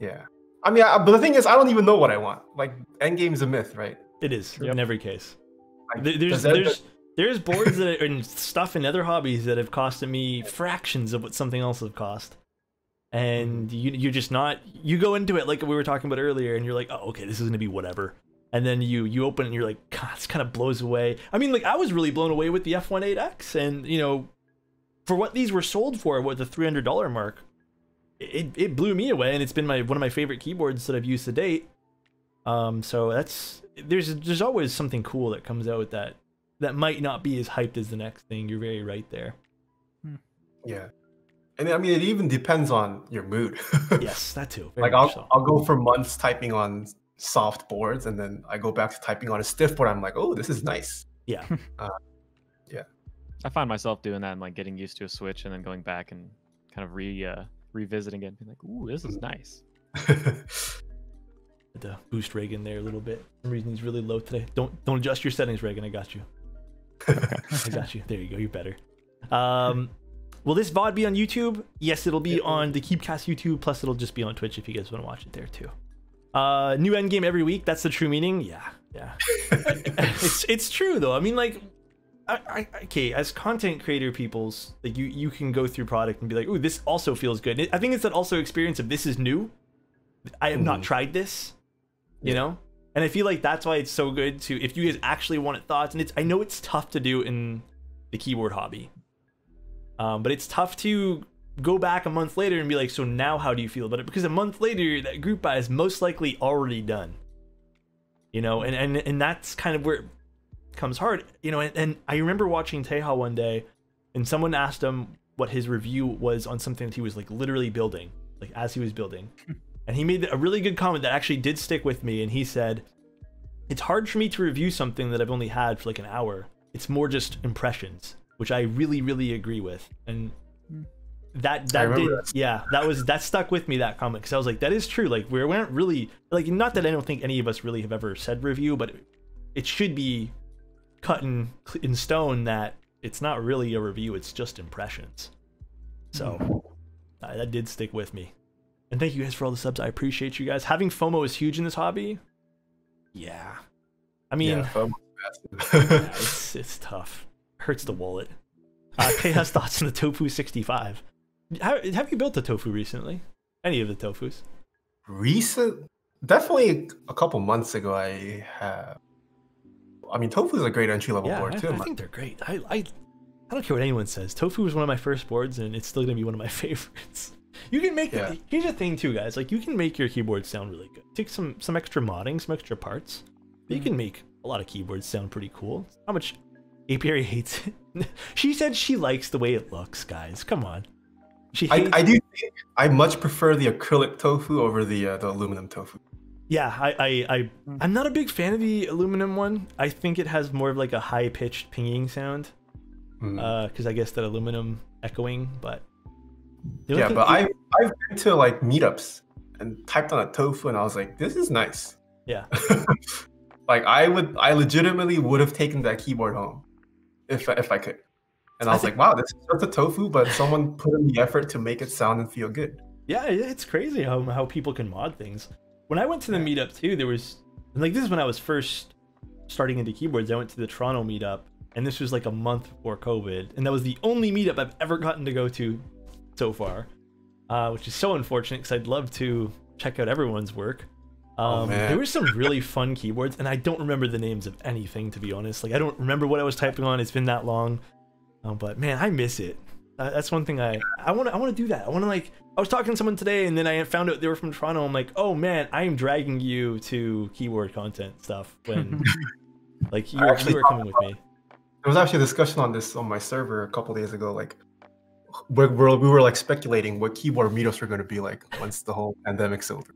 Yeah. I mean, but the thing is, I don't even know what I want. Like, endgame's a myth, right? It is in every case. Like, there's boards and stuff in other hobbies that have costed me fractions of what something else have cost, and you're just not. You go into it like we were talking about earlier, and you're like, oh, okay, this is gonna be whatever. And then you open it, and you're like, God, this kind of blows away. I mean, like I was really blown away with the F18X, and you know, for what these were sold for, what the $300 mark. It blew me away, and it's been one of my favorite keyboards that I've used to date. So there's always something cool that comes out that might not be as hyped as the next thing. You're very right there. Yeah, and I mean, it even depends on your mood. Yes, that too. Like I'll go for months typing on soft boards, and then I go back to typing on a stiff board. I'm like, oh, this is nice. Yeah. Yeah. I find myself doing that and like getting used to a switch, and then going back and kind of revisiting it, being like, ooh, this is nice. The boost Reagan there a little bit. For some reason he's really low today. Don't adjust your settings, Reagan. I got you. I got you. There you go. You're better. will this VOD be on YouTube? Yes, it'll be on the Keebcast YouTube, plus it'll just be on Twitch if you guys want to watch it there too. New endgame every week, that's the true meaning. Yeah. It's true though. I mean, like, okay, as content creator peoples, like you can go through product and be like, ooh, this also feels good. I think it's that also experience of this is new. I have not tried this, you know? And I feel like that's why it's so good to, if you guys actually wanted thoughts, and I know it's tough to do in the keyboard hobby, but it's tough to go back a month later and be like, so now how do you feel about it? Because a month later, that group buy is most likely already done, you know? And that's kind of where it becomes hard, you know? And I remember watching Taeha one day, and someone asked him what his review was on something that he was like literally building, like as he was building. And he made a really good comment that actually did stick with me. And he said, it's hard for me to review something that I've only had for like an hour. It's more just impressions, which I really, really agree with. And that stuck with me, that comment, because I was like, that is true. Like we weren't really, like, not that I don't think any of us really have ever said review, but it should be cut in stone that it's not really a review, it's just impressions. So that did stick with me. And thank you guys for all the subs. I appreciate you guys. Having FOMO is huge in this hobby. Yeah. I mean, it's tough. Hurts the wallet. Taeha's thoughts on the Tofu 65. Have you built a Tofu recently? Any of the Tofus? Definitely a couple months ago I have. I mean, Tofu is a great entry-level board too. I think they're great. I don't care what anyone says. Tofu was one of my first boards, and it's still going to be one of my favorites. You can make here's the thing too, guys. Like, you can make your keyboard sound really good. Take some extra modding, some extra parts. But you can make a lot of keyboards sound pretty cool. How much Apiary hates it? She said she likes the way it looks, guys. Come on. I do think I much prefer the acrylic tofu over the aluminum tofu. Yeah, I'm not a big fan of the aluminum one. I think it has more of like a high-pitched pinging sound. Because I guess that aluminum echoing, but yeah, but I've been to like meetups and typed on a tofu, and I was like, this is nice. Yeah. Like I legitimately would have taken that keyboard home if I could. And I was like, wow, this is just a tofu, but someone put in the effort to make it sound and feel good. Yeah, it's crazy how people can mod things. When I went to the meetup too, there was, like, this is when I was first starting into keyboards. I went to the Toronto meetup, and this was like a month before COVID, and that was the only meetup I've ever gotten to go to so far, which is so unfortunate because I'd love to check out everyone's work. There were some really fun keyboards, and I don't remember the names of anything, to be honest. Like, I don't remember what I was typing on. It's been that long, but man, I miss it. That's one thing I want to do that. I want to, like, I was talking to someone today, and then I found out they were from Toronto. I'm like, oh man, I am dragging you to keyboard content stuff when like you were coming with me. There was actually a discussion on this on my server a couple days ago. Like, we were like speculating what keyboard meetups were going to be like once the whole pandemic's over.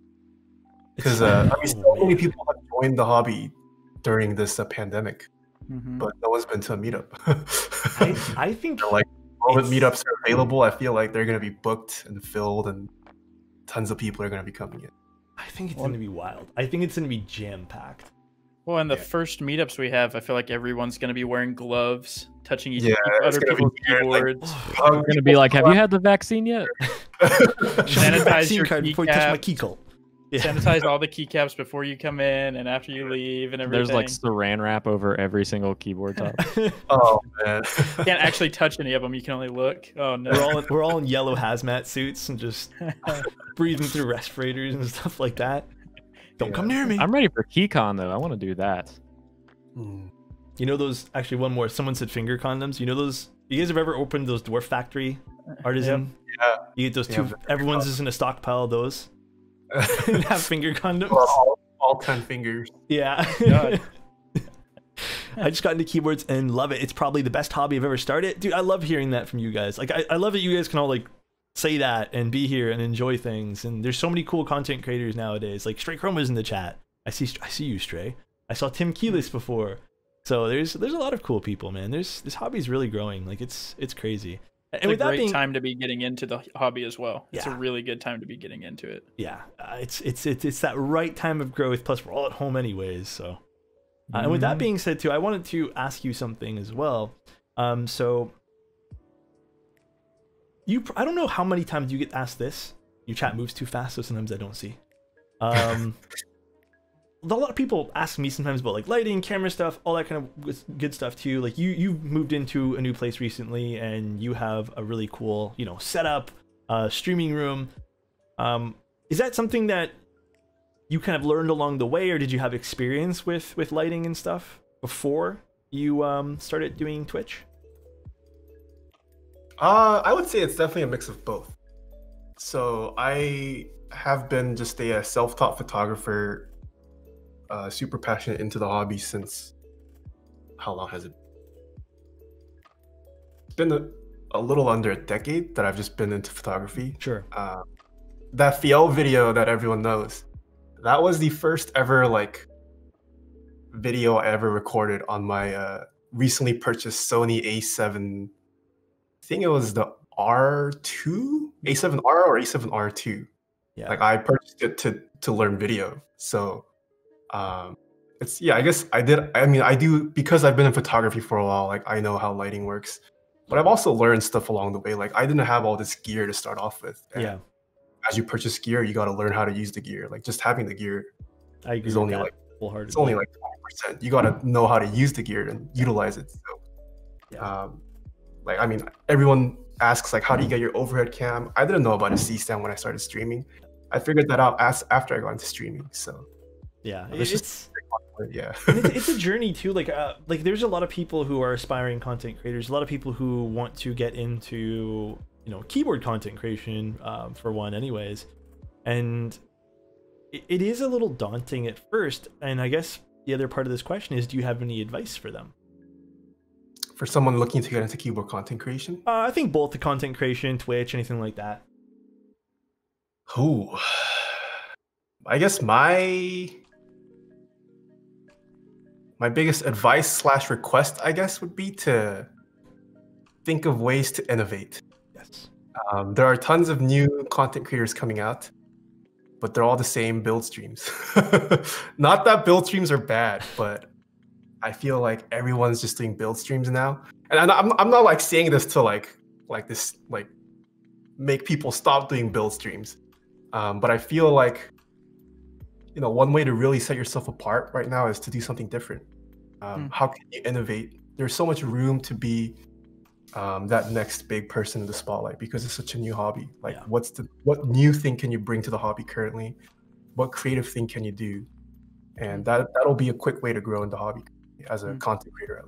Because I mean, so many people have joined the hobby during this pandemic, but no one's been to a meetup. I think like all the meetups are available. I feel like they're going to be booked and filled, and tons of people are going to be coming in. I think it's going to be wild. I think it's going to be jam-packed. Well, in the first meetups we have, I feel like everyone's going to be wearing gloves, touching other people's keyboards. Like, we're going to be like, have you had the vaccine yet? Sanitize your card before you touch my keycaps. Yeah. Sanitize all the keycaps before you come in and after you leave and everything. There's like saran wrap over every single keyboard top. Oh man, you can't actually touch any of them. You can only look. Oh no, we're all in yellow hazmat suits and just breathing through respirators and stuff like that. Don't come near me. I'm ready for KeyCon though. I want to do that. You know those? Actually, one more. Someone said finger condoms. You know those? You guys have ever opened those Dwarf Factory Artisan? Yeah. You get those two. Everyone's just in a stockpile of those. And have finger condoms. All 10 fingers. Yeah. I just got into keyboards and love it. It's probably the best hobby I've ever started. Dude, I love hearing that from you guys. Like, I love that you guys can all like say that and be here and enjoy things. And there's so many cool content creators nowadays. Like Stray Chroma's in the chat. I see you, Stray. I saw Tim Keyless before. So there's a lot of cool people, man. This hobby's really growing. Like it's crazy. It's a great time to be getting into the hobby as well. It's a really good time to be getting into it. Yeah, it's that right time of growth. Plus, we're all at home anyways. So, and with that being said, too, I wanted to ask you something as well. So I don't know how many times you get asked this. Your chat moves too fast, so sometimes I don't see. A lot of people ask me sometimes about like lighting, camera stuff, all that kind of good stuff too. Like you've moved into a new place recently, and you have a really cool, you know, setup, streaming room. Is that something that you kind of learned along the way, or did you have experience with lighting and stuff before you started doing Twitch? I would say it's definitely a mix of both. So I have been just a self-taught photographer, super passionate into the hobby since, how long has it? It's been a little under a decade that I've just been into photography. Sure. That Fjell video that everyone knows, that was the first ever like video I ever recorded on my recently purchased Sony A7. I think it was the R2, A7R or A7R2. Yeah. Like I purchased it to learn video. So it's, yeah, I guess I do, because I've been in photography for a while, like I know how lighting works. But I've also learned stuff along the way. Like I didn't have all this gear to start off with. And yeah. as you purchase gear, you got to learn how to use the gear. Like just having the gear I agree is with only that like wholeheartedly. it's only like 20%. You got to know how to use the gear and utilize it. So Yeah. like, I mean, everyone asks like, how do you get your overhead cam? I didn't know about a C-stand when I started streaming. I figured that out after I got into streaming. So yeah, it's yeah. it's a journey too. Like there's a lot of people who are aspiring content creators. A lot of people who want to get into, you know, keyboard content creation, for one, anyways. And it is a little daunting at first. And I guess the other part of this question is, do you have any advice for them? For someone looking to get into keyboard content creation? I think both the content creation, Twitch, anything like that. Oh, I guess my biggest advice / request, I guess, would be to think of ways to innovate. Yes. There are tons of new content creators coming out, but they're all the same build streams. Not that build streams are bad, but I feel like everyone's just doing build streams now. And I'm not like saying this to like make people stop doing build streams. But I feel like, you know, one way to really set yourself apart right now is to do something different. How can you innovate? There's so much room to be that next big person in the spotlight because it's such a new hobby. Like, yeah. What new thing can you bring to the hobby currently? What creative thing can you do? And that'll be a quick way to grow in the hobby as a content creator.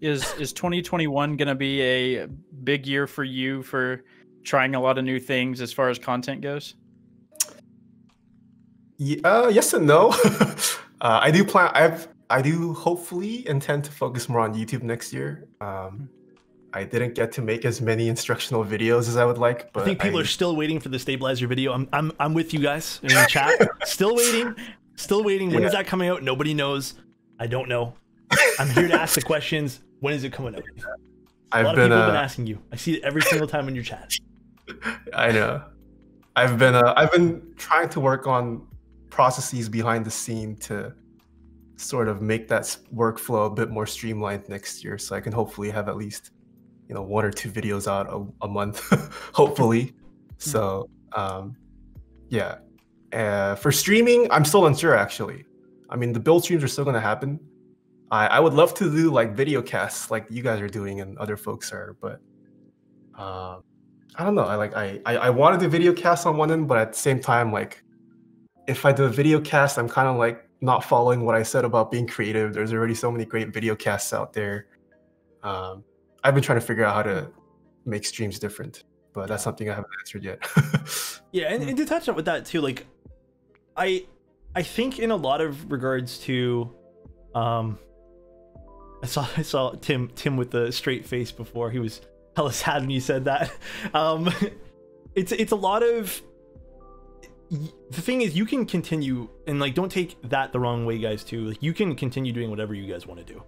Is 2021 going to be a big year for you for trying a lot of new things as far as content goes? Yes and no. I do hopefully intend to focus more on YouTube next year. I didn't get to make as many instructional videos as I would like, but I think people are still waiting for the stabilizer video. I'm with you guys in the chat. Still waiting. When is that coming out? Nobody knows. I don't know. I'm here to ask the questions. When is it coming out? A lot of people have been asking you. I see it every single time in your chat. I know. I've been trying to work on processes behind the scene to sort of make that workflow a bit more streamlined next year, so I can hopefully have at least, you know, 1 or 2 videos out a month, hopefully. So yeah. For streaming, I'm still unsure actually. I mean, the build streams are still going to happen. I would love to do like video casts like you guys are doing and other folks are, but I don't know. I want to do video casts on one end, but at the same time, like if I do a video cast, I'm kind of like not following what I said about being creative. There's already so many great video casts out there. I've been trying to figure out how to make streams different, but that's something I haven't answered yet. Yeah, and to touch on with that too, like I think in a lot of regards to I saw Tim with the straight face before. He was hella sad when you said that. It's a lot of, the thing is, you can continue, and like don't take that the wrong way, guys, too. Like you can continue doing whatever you guys want to do.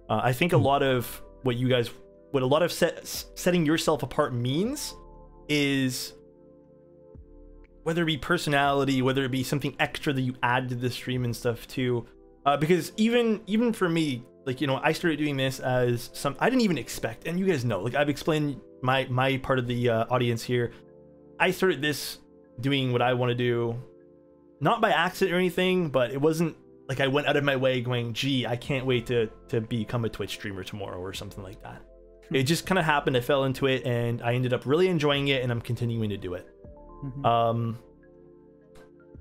I think a lot of what a lot of setting yourself apart means is, whether it be personality, whether it be something extra that you add to the stream and stuff too. Because even for me, like, you know, I started doing this as I didn't even expect, and you guys know, like I've explained my part of the audience here, I started this doing what I want to do, not by accident or anything, but it wasn't like I went out of my way going, gee, I can't wait to become a Twitch streamer tomorrow or something like that. It just kind of happened. I fell into it and I ended up really enjoying it, and I'm continuing to do it.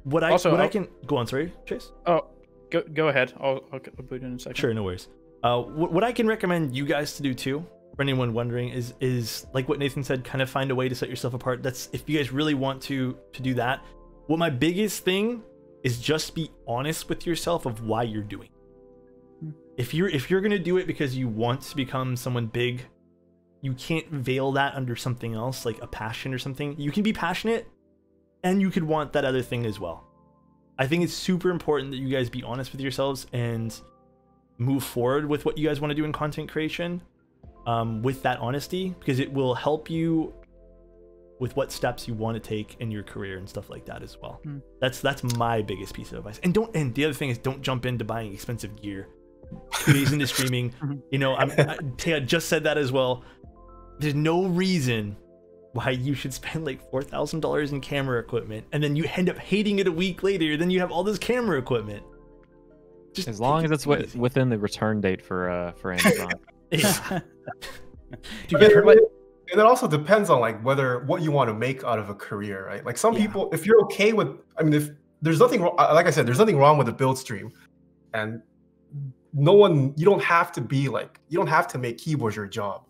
What I can go on, sorry, Chase. Oh, go ahead. I'll put it in a second. Sure, no worries. What I can recommend you guys to do too, for anyone wondering, is like what Nathan said, kind of find a way to set yourself apart. That's if you guys really want to do that. What my biggest thing is, just be honest with yourself of why you're doing it. If you're gonna do it because you want to become someone big, you can't veil that under something else, like a passion or something. You can be passionate and you could want that other thing as well. I think it's super important that you guys be honest with yourselves and move forward with what you guys want to do in content creation, with that honesty, because it will help you with what steps you want to take in your career and stuff like that as well. That's my biggest piece of advice. And the other thing is, don't jump into buying expensive gear 2 days into streaming. You know, Taeha just said that as well. There's no reason why you should spend like $4,000 in camera equipment and then you end up hating it a week later. Then you have all this camera equipment. Just as long as it's within the return date for Amazon. And it also depends on like what you want to make out of a career, right? Like some people, if you're okay with, I mean, if there's nothing wrong, like I said, there's nothing wrong with a build stream, and you don't have to make keyboards your job.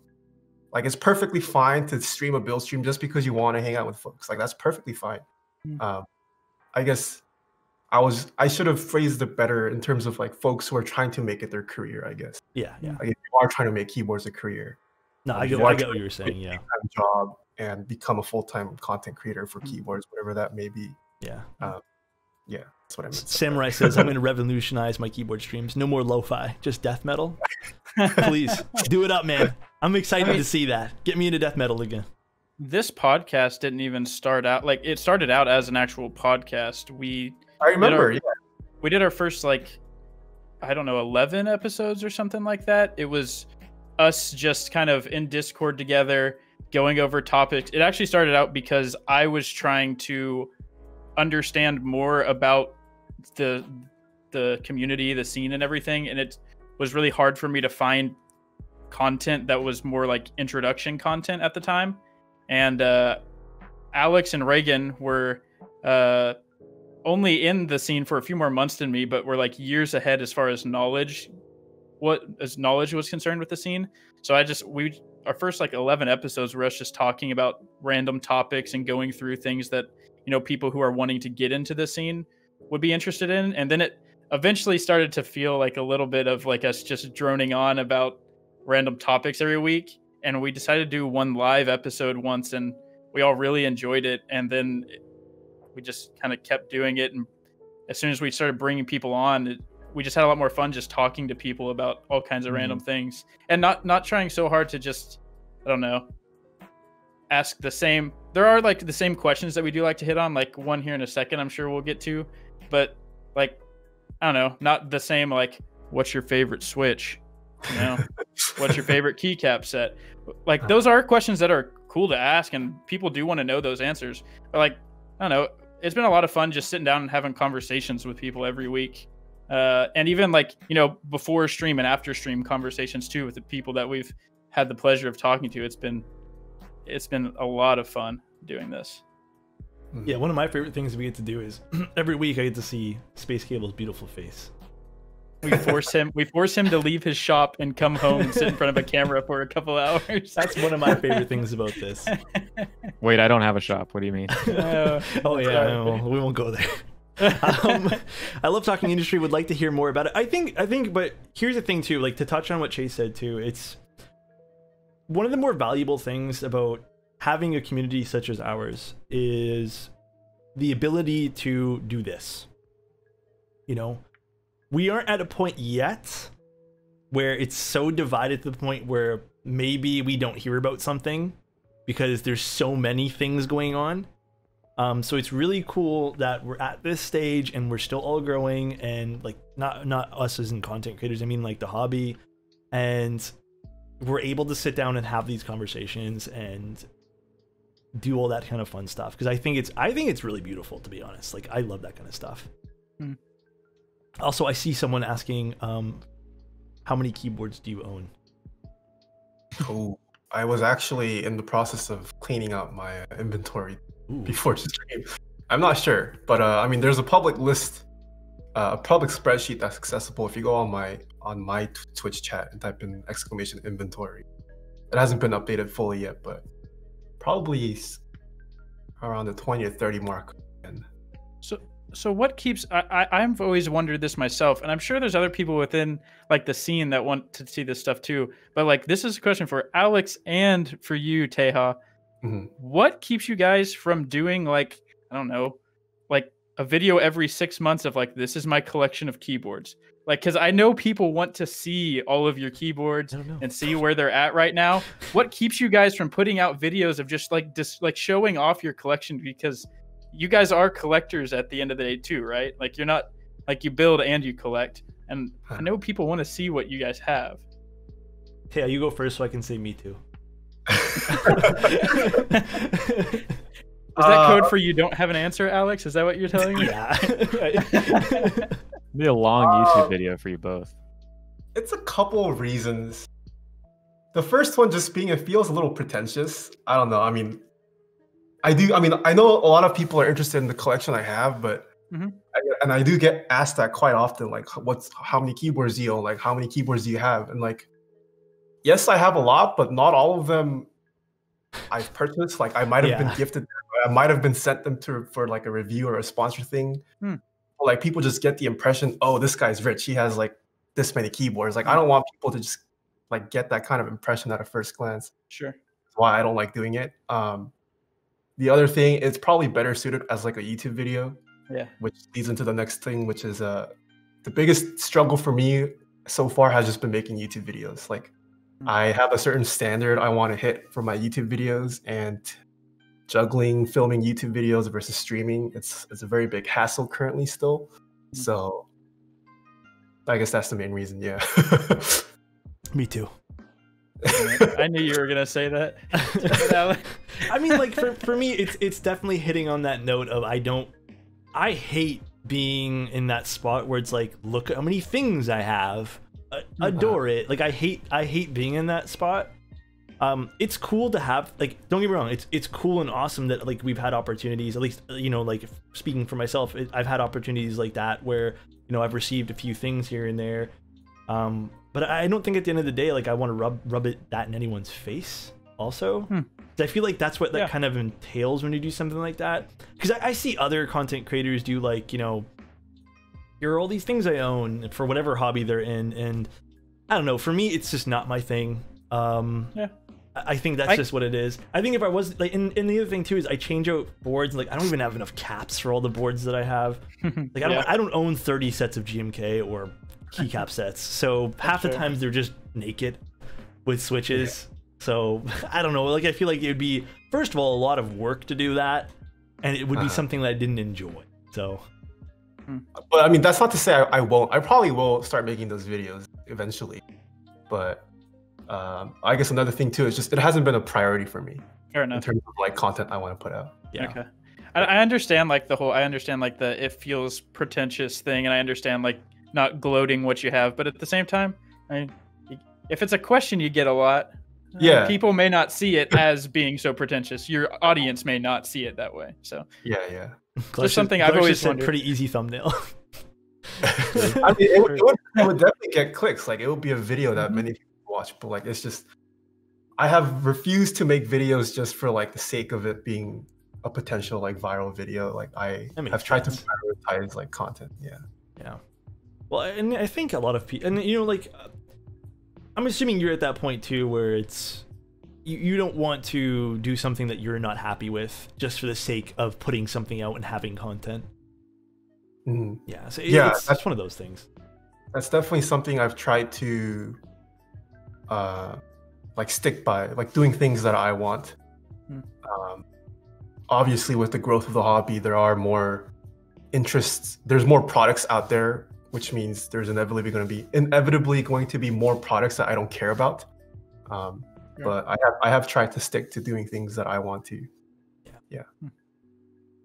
Like, it's perfectly fine to stream a build stream just because you want to hang out with folks. Like, that's perfectly fine. I guess I should have phrased it better in terms of like folks who are trying to make it their career, I guess. Yeah. Like, if you are trying to make keyboards a career. No, I get what you were saying. Yeah. Job and become a full-time content creator for keyboards, whatever that may be. Yeah. Yeah, that's what I meant. Samurai says, I'm going to revolutionize my keyboard streams. No more lo-fi, just death metal. Please do it up, man. I'm excited to see that. Get me into death metal again. This podcast didn't even start out like it started out as an actual podcast. I remember. We did our first like, I don't know, 11 episodes or something like that. It was us just kind of in Discord together, going over topics. It actually started out because I was trying to understand more about the community, the scene and everything, and it was really hard for me to find content that was more like introduction content at the time. And Alex and Reagan were only in the scene for a few more months than me, but were like years ahead as far as knowledge was concerned with the scene. So our first like 11 episodes were us just talking about random topics and going through things that, you know, people who are wanting to get into the scene would be interested in. And then it eventually started to feel like a little bit of like us just droning on about random topics every week. And we decided to do one live episode once, and we all really enjoyed it. And then we just kind of kept doing it. And as soon as we started bringing people on, we just had a lot more fun just talking to people about all kinds of random things, and not trying so hard to just, I don't know, ask the same. There are like the same questions that we do like to hit on, like one here in a second, I'm sure we'll get to, but like, I don't know, not the same, like, what's your favorite Switch? You know, what's your favorite keycap set? Like, those are questions that are cool to ask, and people do want to know those answers. But like, I don't know, it's been a lot of fun just sitting down and having conversations with people every week. And even like, you know, before stream and after stream conversations too with the people that we've had the pleasure of talking to. It's been a lot of fun doing this. Yeah, one of my favorite things we get to do is every week I get to see Space Cable's beautiful face. We force him to leave his shop and come home and sit in front of a camera for a couple hours. That's one of my favorite things about this. Wait, I don't have a shop. What do you mean? Oh yeah, no, we won't go there. I love talking industry, would like to hear more about it. I think but here's the thing too, like to touch on what Chase said too, it's one of the more valuable things about having a community such as ours is the ability to do this. You know, we aren't at a point yet where it's so divided to the point where maybe we don't hear about something because there's so many things going on. So it's really cool that we're at this stage and we're still all growing, and like not us as in content creators, I mean like the hobby, and we're able to sit down and have these conversations and do all that kind of fun stuff, because I think it's really beautiful, to be honest. Like, I love that kind of stuff. Also, I see someone asking, how many keyboards do you own? Oh, I was actually in the process of cleaning up my inventory before the stream. I'm not sure, but I mean, there's a public list, a public spreadsheet that's accessible. If you go on my Twitch chat and type in !inventory, it hasn't been updated fully yet, but probably around the 20 or 30 mark. So what keeps, I've always wondered this myself, and I'm sure there's other people within like the scene that want to see this stuff too, but like, this is a question for Alex and for you, Taeha. What keeps you guys from doing, like, I don't know, like a video every 6 months of like, this is my collection of keyboards? Like, because I know people want to see all of your keyboards and see where they're at right now. What keeps you guys from putting out videos of just like showing off your collection? Because you guys are collectors at the end of the day too, right? Like, you're not, like, you build and you collect, and I know people want to see what you guys have. Yeah, you go first so I can say me too. Is that code for you don't have an answer, Alex? Is that what you're telling me? Yeah. Be a long YouTube video for you both. It's a couple of reasons. The first one just being, it feels a little pretentious. I don't know. I mean, I know a lot of people are interested in the collection I have, but and I do get asked that quite often, like, how many keyboards do you own? Like, how many keyboards do you have? And like, yes, I have a lot, but not all of them I've purchased. Like, I might have been gifted, I might have been sent them for like a review or a sponsor thing. Like, people just get the impression, oh, this guy's rich, he has like this many keyboards. Like, I don't want people to just like get that kind of impression at a first glance. Sure. That's why I don't like doing it. The other thing, it's probably better suited as like a YouTube video. Yeah. Which leads into the next thing, which is the biggest struggle for me so far has just been making YouTube videos. Like, I have a certain standard I want to hit for my YouTube videos, and juggling filming YouTube videos versus streaming, it's a very big hassle currently still. So I guess that's the main reason. Yeah. Me too. I knew you were gonna say that. I mean, like, for me, it's definitely hitting on that note of I hate being in that spot where it's like, look at how many things I have, adore it. Like, I hate being in that spot. It's cool to have, like, don't get me wrong, it's cool and awesome that like we've had opportunities, at least, you know, like, speaking for myself, I've had opportunities like that where, you know, I've received a few things here and there. But I don't think at the end of the day, like, I want to rub that in anyone's face also. I feel like that's what that kind of entails when you do something like that. Because I see other content creators do, like, you know, here are all these things I own for whatever hobby they're in. And I don't know, for me, it's just not my thing. I think that's just what it is. I think if I was, like, and the other thing too is I change out boards. Like, I don't even have enough caps for all the boards that I have. Like, I don't own 30 sets of GMK or keycap sets, so half the times they're just naked with switches. So I don't know, like, I feel like it would be, first of all, a lot of work to do that, and it would be something that I didn't enjoy. So but I mean, that's not to say I won't. I probably will start making those videos eventually, but I guess another thing too is just it hasn't been a priority for me. Fair enough. In terms of like content I want to put out. Okay. I understand like the it feels pretentious thing, and I understand like not gloating what you have, but at the same time, I mean, if it's a question you get a lot, people may not see it as being so pretentious. Your audience may not see it that way. So just something I've always wondered. Pretty easy thumbnail. I mean, it would definitely get clicks. Like, it would be a video that many people watch, but like, it's just, I have refused to make videos just for like the sake of it being a potential like viral video. Like, I have tried to prioritize like content. Yeah. Well, and I think a lot of people, and you know, like, I'm assuming you're at that point too, where it's, you don't want to do something that you're not happy with just for the sake of putting something out and having content. Yeah, so that's one of those things. That's definitely something I've tried to like stick by, like doing things that I want. Obviously, with the growth of the hobby, there are more interests. There's more products out there, which means there's inevitably going to be more products that I don't care about. But I have tried to stick to doing things that I want to. Yeah.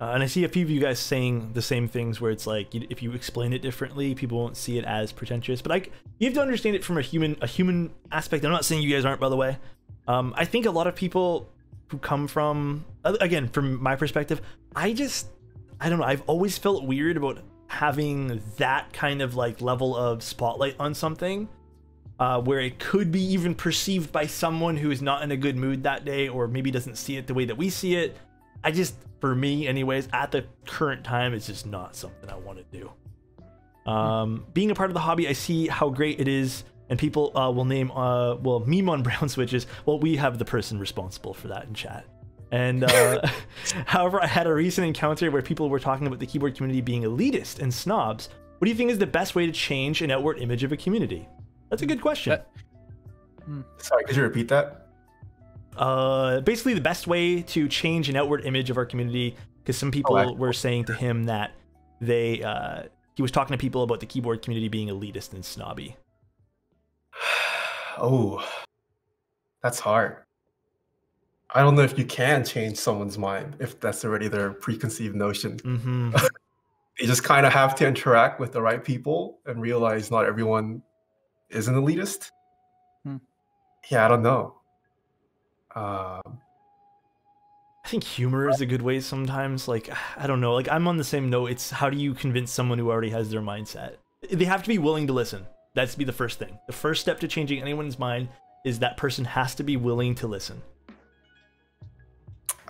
And I see a few of you guys saying the same things where it's like, if you explain it differently, people won't see it as pretentious. But you have to understand it from a human aspect. I'm not saying you guys aren't, by the way. I think a lot of people who come from, again, from my perspective, I don't know. I've always felt weird about having that kind of like level of spotlight on something, where it could be even perceived by someone who is not in a good mood that day, or maybe doesn't see it the way that we see it. For me anyways, at the current time, it's just not something I want to do. Being a part of the hobby, I see how great it is, and people will meme on brown switches. Well, we have the person responsible for that in chat. And however, I had a recent encounter where people were talking about the keyboard community being elitist and snobs. What do you think is the best way to change an outward image of a community? That's a good question. Sorry, could you repeat that? Basically the best way to change an outward image of our community, because some people were saying to him that he was talking to people about the keyboard community being elitist and snobby. Oh, that's hard. I don't know if you can change someone's mind if that's already their preconceived notion. You just kind of have to interact with the right people and realize not everyone is an elitist. Yeah, I don't know. I think humor is a good way sometimes. Like, I don't know, like I'm on the same note. It's how do you convince someone who already has their mindset? They have to be willing to listen. That's be the first thing. The first step to changing anyone's mind is that person has to be willing to listen.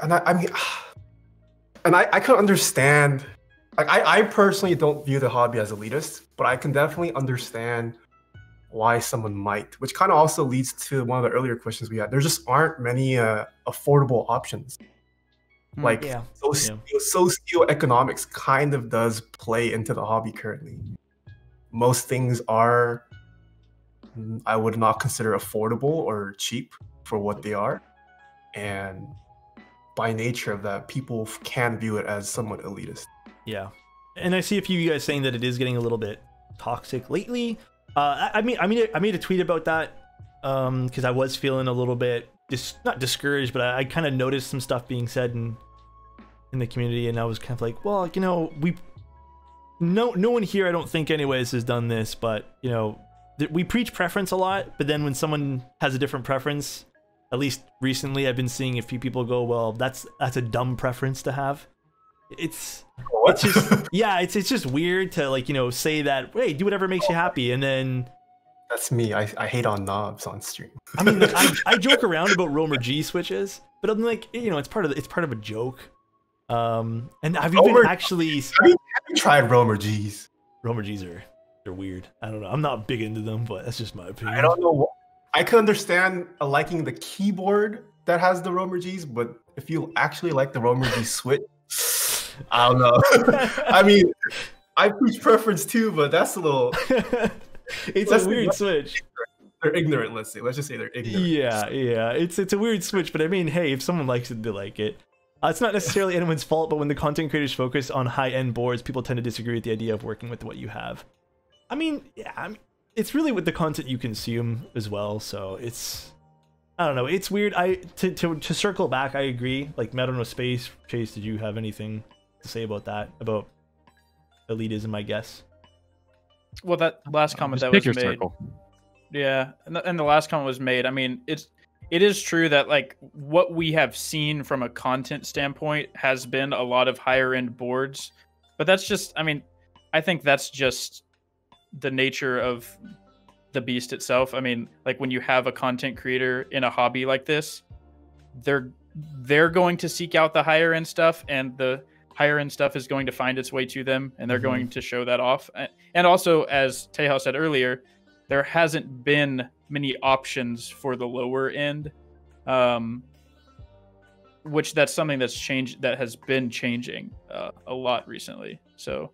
And I can understand. Like I personally don't view the hobby as elitist, but I can definitely understand why someone might, which kind of also leads to one of the earlier questions we had. There just aren't many affordable options. Like socioeconomics kind of does play into the hobby currently. Most things are, I would not consider affordable or cheap for what they are. And by nature of that, people can view it as somewhat elitist. Yeah. And I see a few of you guys saying that it is getting a little bit toxic lately. I made a tweet about that because I was feeling a little bit not discouraged, but I kind of noticed some stuff being said in the community, and I was kind of like, well, you know, no one here, I don't think anyways, has done this, but you know, we preach preference a lot, but then when someone has a different preference, at least recently, I've been seeing a few people go, well, that's a dumb preference to have. It's just it's just weird to, like, you know, say that, hey, do whatever makes you happy, and then that's me. I hate on knobs on stream. I mean, I joke around about Romer G switches, but I'm like, you know, it's part of a joke. And I've even actually have you tried Romer Gs? Romer Gs they're weird. I don't know. I'm not big into them, but that's just my opinion. I don't know. I can understand liking the keyboard that has the Romer Gs, but if you actually like the Romer G switch, I don't know. I mean, I preach preference too, but that's a little. It's a weird switch. They're ignorant. Let's just say they're ignorant. Yeah. It's a weird switch, but I mean, hey, if someone likes it, they like it. It's not necessarily anyone's fault, but when the content creators focus on high-end boards, people tend to disagree with the idea of working with what you have. I mean, it's really with the content you consume as well. So I don't know. It's weird. To circle back, I agree. Like, I don't know, Space Chase, did you have anything to say about that? About elitism, I guess. Well, that last comment that was made. Circle. Yeah, and the last comment was made. I mean, it is true that, like, what we have seen from a content standpoint has been a lot of higher end boards, but that's just, I mean, I think that's just the nature of the beast itself. I mean, like, when you have a content creator in a hobby like this, they're going to seek out the higher end stuff, and the higher end stuff is going to find its way to them, and they're going to show that off. And also, as Taeha said earlier, there hasn't been many options for the lower end, which that's something that's changed, that has been changing a lot recently. So,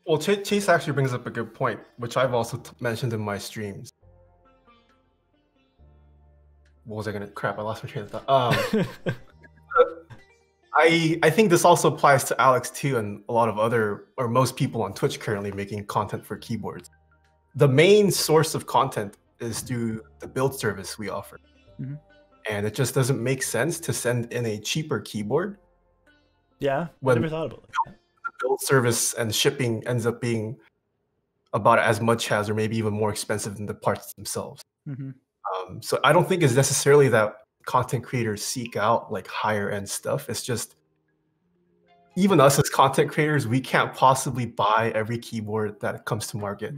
well, Chase actually brings up a good point, which I've also mentioned in my streams. What was I gonna? Crap! I lost my train of thought. I think this also applies to Alex too, and a lot of other, or most people on Twitch currently making content for keyboards. The main source of content is through the build service we offer. Mhm. And it just doesn't make sense to send in a cheaper keyboard. Yeah, I when never thought about it like that. the build service and shipping ends up being about as much as, or maybe even more expensive than the parts themselves. Mhm. So I don't think it's necessarily that content creators seek out like higher end stuff. It's just even us as content creators, we can't possibly buy every keyboard that comes to market.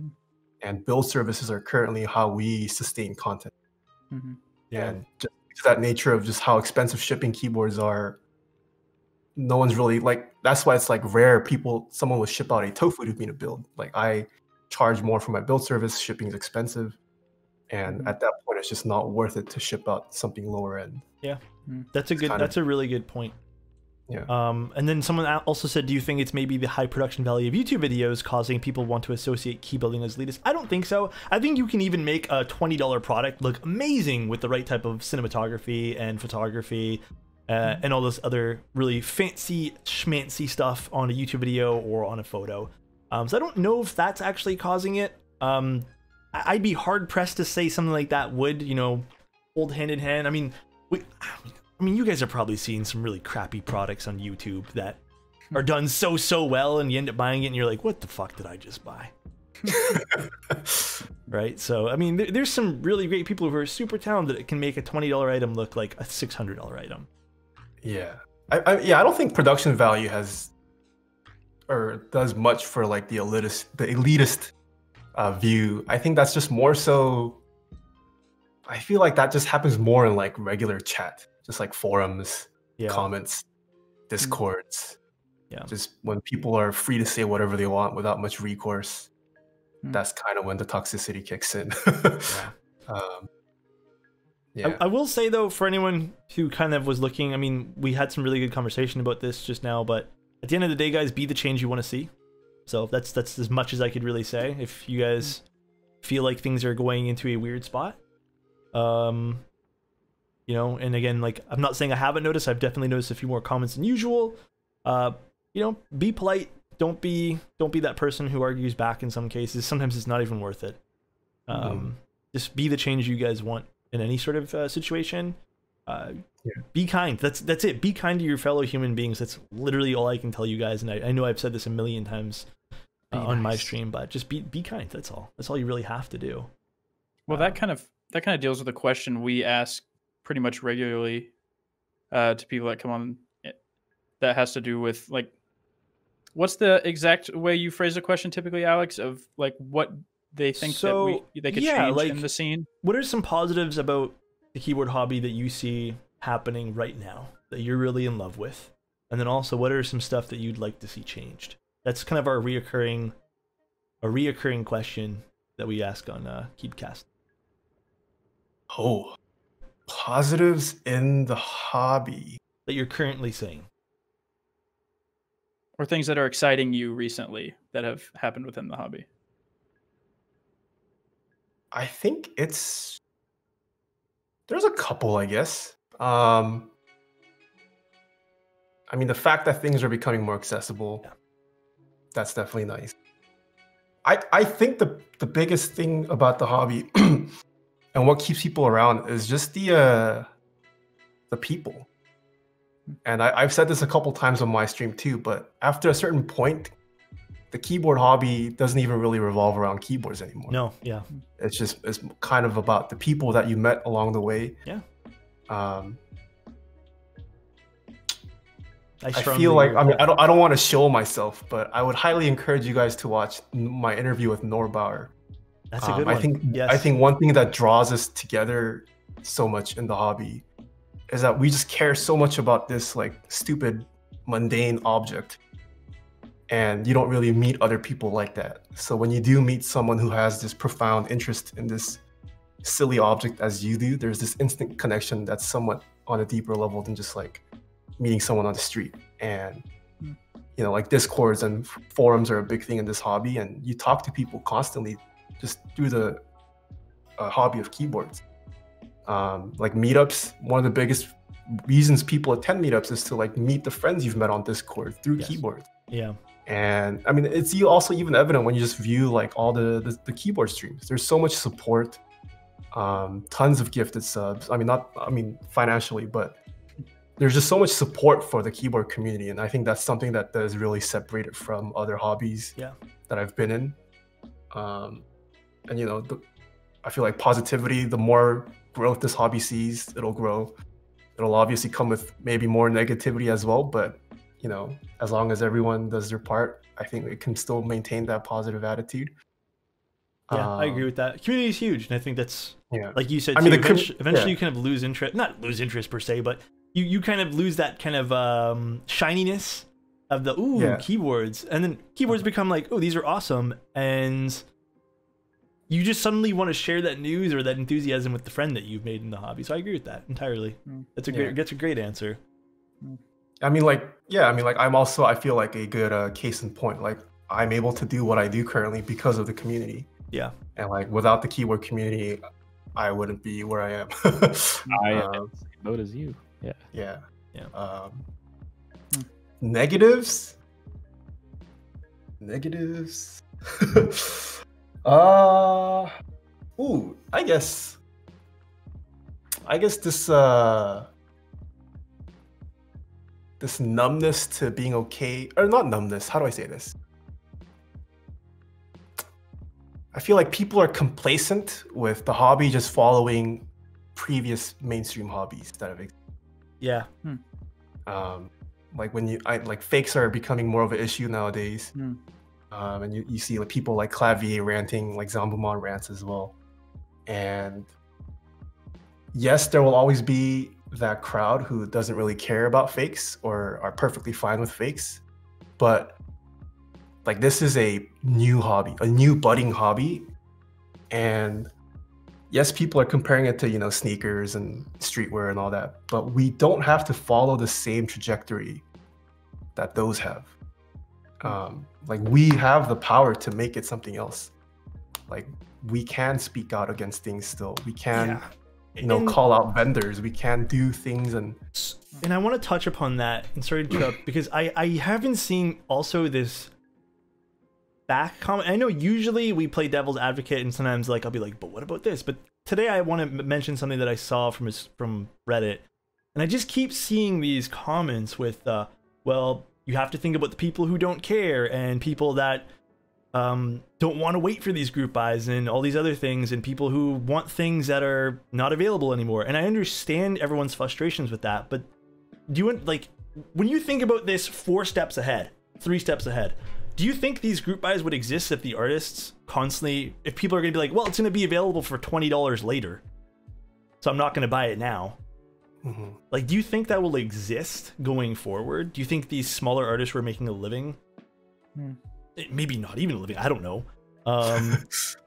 And build services are currently how we sustain content. Mhm. Yeah. And just that nature of just how expensive shipping keyboards are, no one's really like, that's why it's like rare someone will ship out a Tfue to me to build. Like I charge more for my build service, shipping is expensive. And at that point, it's just not worth it to ship out something lower end. Yeah, that's a really good point. Yeah. And then someone also said, do you think it's maybe the high production value of YouTube videos causing people want to associate key building as elitist? I don't think so. I think you can even make a $20 product look amazing with the right type of cinematography and photography and all this other really fancy schmancy stuff on a YouTube video or on a photo. So I don't know if that's actually causing it. I'd be hard pressed to say something like that would, you know, hold hand in hand. I mean, you guys are probably seeing some really crappy products on YouTube that are done so well, and you end up buying it, and you're like, "What the fuck did I just buy?" Right? So, I mean, there's some really great people who are super talented that can make a $20 item look like a $600 item. Yeah, I don't think production value has or does much for like the elitist view. I think that's just more so. I feel like that just happens more in like regular chat, just like forums, comments, discords. Yeah, just when people are free to say whatever they want without much recourse. That's kind of when the toxicity kicks in. I will say though, for anyone who kind of was looking, I mean, we had some really good conversation about this just now, but at the end of the day, guys, be the change you want to see. So that's as much as I could really say. If you guys feel like things are going into a weird spot, you know, and again, like, I'm not saying I haven't noticed. I've definitely noticed a few more comments than usual. You know, be polite. Don't be that person who argues back in some cases. Sometimes it's not even worth it. Just be the change you guys want in any sort of situation. Be kind. That's it. Be kind to your fellow human beings. That's literally all I can tell you guys. And I know I've said this a million times on my stream, but just be kind. That's all. That's all you really have to do. Well, that kind of deals with a question we ask pretty much regularly to people that come on. That has to do with like, what's the exact way you phrase the question typically, Alex? Of like what they think that they could change like, in the scene. What are some positives about the keyboard hobby that you see happening right now that you're really in love with? And then also, what are some stuff that you'd like to see changed? That's kind of our reoccurring question that we ask on Keebcast. Oh, positives in the hobby that you're currently seeing, or things that are exciting you recently that have happened within the hobby. I think there's a couple, I guess. I mean, the fact that things are becoming more accessible, that's definitely nice. I think the biggest thing about the hobby and what keeps people around is just the people. And I've said this a couple times on my stream too, but after a certain point, the keyboard hobby doesn't even really revolve around keyboards anymore. No, yeah. It's kind of about the people that you met along the way. Yeah. I feel like, I mean, I don't want to show myself, but I would highly encourage you guys to watch my interview with Norbauer. That's a good one. I think one thing that draws us together so much in the hobby is that we just care so much about this like stupid, mundane object. And you don't really meet other people like that. So when you do meet someone who has this profound interest in this silly object as you do, there's this instant connection that's somewhat on a deeper level than just like meeting someone on the street. And you know, like discords and forums are a big thing in this hobby, and you talk to people constantly just through the hobby of keyboards. Like meetups, one of the biggest reasons people attend meetups is to like meet the friends you've met on Discord through keyboards. Yeah. And I mean, it's also even evident when you just view like all the keyboard streams. There's so much support. tons of gifted subs. I mean financially, but there's just so much support for the keyboard community, and I think that's something that does really separate it from other hobbies that I've been in. And you know, I feel like positivity, the more growth this hobby sees, it'll grow. It'll obviously come with maybe more negativity as well, but you know, as long as everyone does their part, I think it can still maintain that positive attitude. Yeah, I agree with that. Community is huge, and I think that's, like you said, I mean, eventually you kind of lose interest, not lose interest per se, but you kind of lose that kind of shininess of the keyboards, and then keyboards become like, oh, these are awesome, and you just suddenly want to share that news or that enthusiasm with the friend that you've made in the hobby. So I agree with that entirely. That's a great answer. I mean, like, I'm also, I feel like a good case in point. Like, I'm able to do what I do currently because of the community. Yeah. And like, without the keyboard community, I wouldn't be where I am. I am in the same boat as you. Yeah. Negatives. Ooh, I guess this this numbness to being okay, or not numbness, how do I say this? I feel like people are complacent with the hobby just following previous mainstream hobbies that have existed. Yeah. Like when like fakes are becoming more of an issue nowadays. And you see like people like Clavier ranting, like Zombomon rants as well. And yes, there will always be that crowd who doesn't really care about fakes or are perfectly fine with fakes. But like, this is a new hobby, a new budding hobby. And yes, people are comparing it to, you know, sneakers and streetwear and all that, but we don't have to follow the same trajectory that those have. Like, we have the power to make it something else. Like, we can speak out against things still. We can, you know, call out vendors. We can do things. And I want to touch upon that, and sorry to interrupt, because I have been seeing also this back comment. I know usually we play devil's advocate, and sometimes like I'll be like, but what about this? But today I want to mention something that I saw from Reddit, and I just keep seeing these comments with, well, you have to think about the people who don't care, and people that don't want to wait for these group buys, and all these other things, and people who want things that are not available anymore. And I understand everyone's frustrations with that, but do you, like, when you think about this 4 steps ahead, 3 steps ahead, do you think these group buys would exist if the artists constantly, if people are going to be like, well, it's going to be available for $20 later, so I'm not going to buy it now? Like, do you think that will exist going forward? Do you think these smaller artists who are making a living, maybe not even a living, I don't know,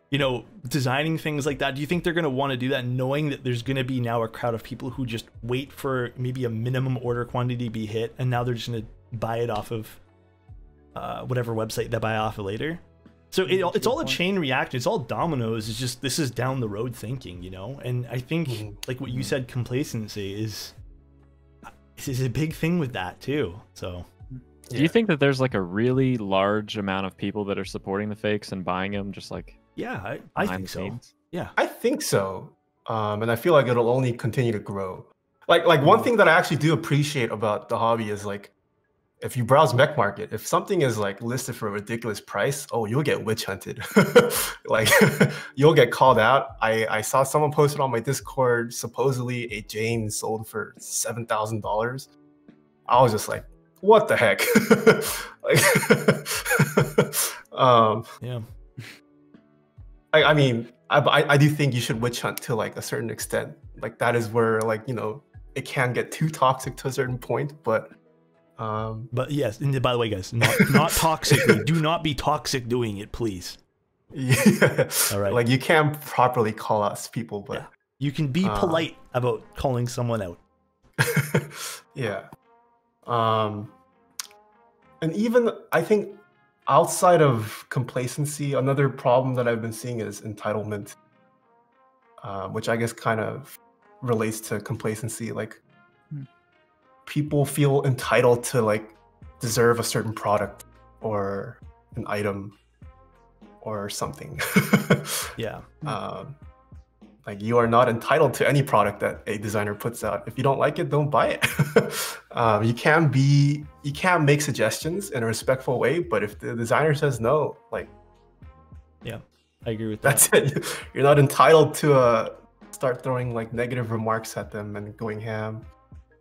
you know, designing things like that, do you think they're going to want to do that knowing that there's going to be now a crowd of people who just wait for maybe a minimum order quantity to be hit, and now they're just going to buy it off of whatever website they buy off of later? So it's all a chain reaction. It's all dominoes. It's just, this is down the road thinking, you know? And I think, like what you said, complacency is a big thing with that too. So do you think that there's like a really large amount of people that are supporting the fakes and buying them, just like, I think so. Yeah, I think so. And I feel like it'll only continue to grow. Like one thing that I actually do appreciate about the hobby is, like, if you browse mech market, if something is like listed for a ridiculous price, oh, you'll get witch hunted. Like, you'll get called out. I saw someone posted on my Discord, supposedly a Jane sold for $7,000. I was just like, what the heck? Yeah. I mean, I do think you should witch hunt to like a certain extent. Like, that is where, like, you know, it can get too toxic to a certain point, but yes, and by the way, guys, not toxically. Do not be toxic doing it, please. Yeah. All right. Like, you can properly call out people, but you can be polite about calling someone out. Yeah. And even, I think, outside of complacency, another problem that I've been seeing is entitlement, which I guess kind of relates to complacency. Like, people feel entitled to, like, deserve a certain product or an item or something. Yeah. Like, you are not entitled to any product that a designer puts out. If you don't like it, don't buy it. You can make suggestions in a respectful way, but if the designer says no, like, yeah, I agree with that. That's it. You're not entitled to start throwing like negative remarks at them and going ham.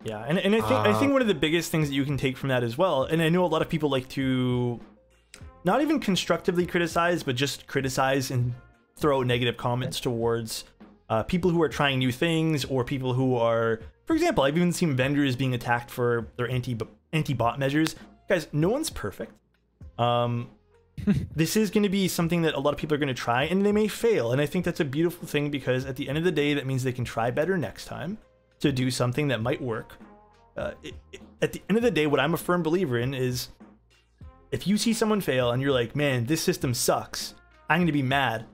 Yeah, and I think one of the biggest things that you can take from that as well, and I know a lot of people like to not even constructively criticize, but just criticize and throw negative comments towards people who are trying new things, or people who are, for example, I've even seen vendors being attacked for their anti-bot measures. Guys, no one's perfect. This is going to be something that a lot of people are going to try, and they may fail. And I think that's a beautiful thing, because at the end of the day, that means they can try better next time to do something that might work. At the end of the day, what I'm a firm believer in is, if you see someone fail and you're like, man, this system sucks, I'm going to be mad.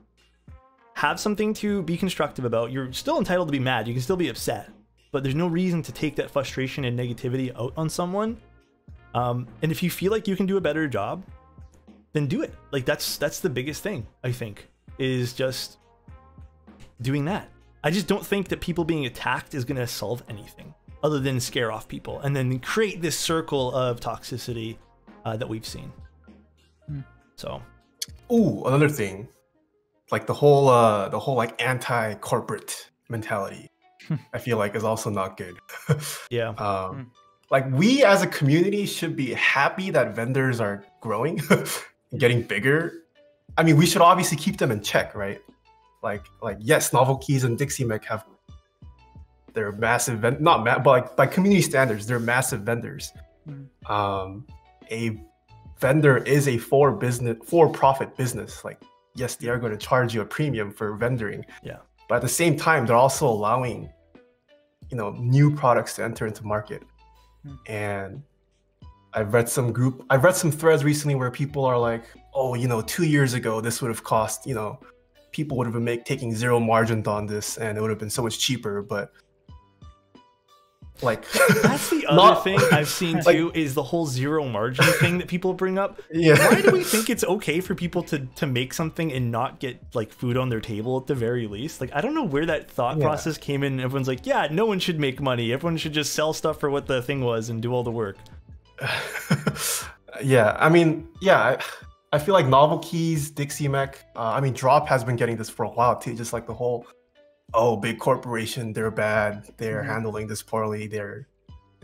Have something to be constructive about. You're still entitled to be mad. You can still be upset, but there's no reason to take that frustration and negativity out on someone. And if you feel like you can do a better job, then do it. Like, that's the biggest thing, I think, is just doing that. I just don't think that people being attacked is going to solve anything other than scare off people and then create this circle of toxicity that we've seen. So, ooh, another thing, like the whole like anti-corporate mentality, I feel like is also not good. yeah. Like, we as a community should be happy that vendors are growing, getting bigger. I mean, we should obviously keep them in check, right? Like yes, Novel Keys and Dixie Mech have their massive but like by community standards, they're massive vendors. A vendor is a for-profit business. Like, yes, they are going to charge you a premium for vendoring. Yeah. But at the same time, they're also allowing, new products to enter into market. And I've read some threads recently where people are like, oh, 2 years ago, this would have cost, people would have been taking zero margin on this and it would have been so much cheaper. But like, that's the other thing I've seen too, is the whole zero margin thing that people bring up. Yeah. Why do we think it's okay for people to make something and not get like food on their table at the very least? Like, I don't know where that thought process came in. Everyone's like, yeah, no one should make money. Everyone should just sell stuff for what the thing was and do all the work. Yeah, I mean, yeah, I feel like Novel Keys, Dixie Mech, I mean, Drop has been getting this for a while too, just like the whole, oh, big corporation, they're bad, they're handling this poorly, they're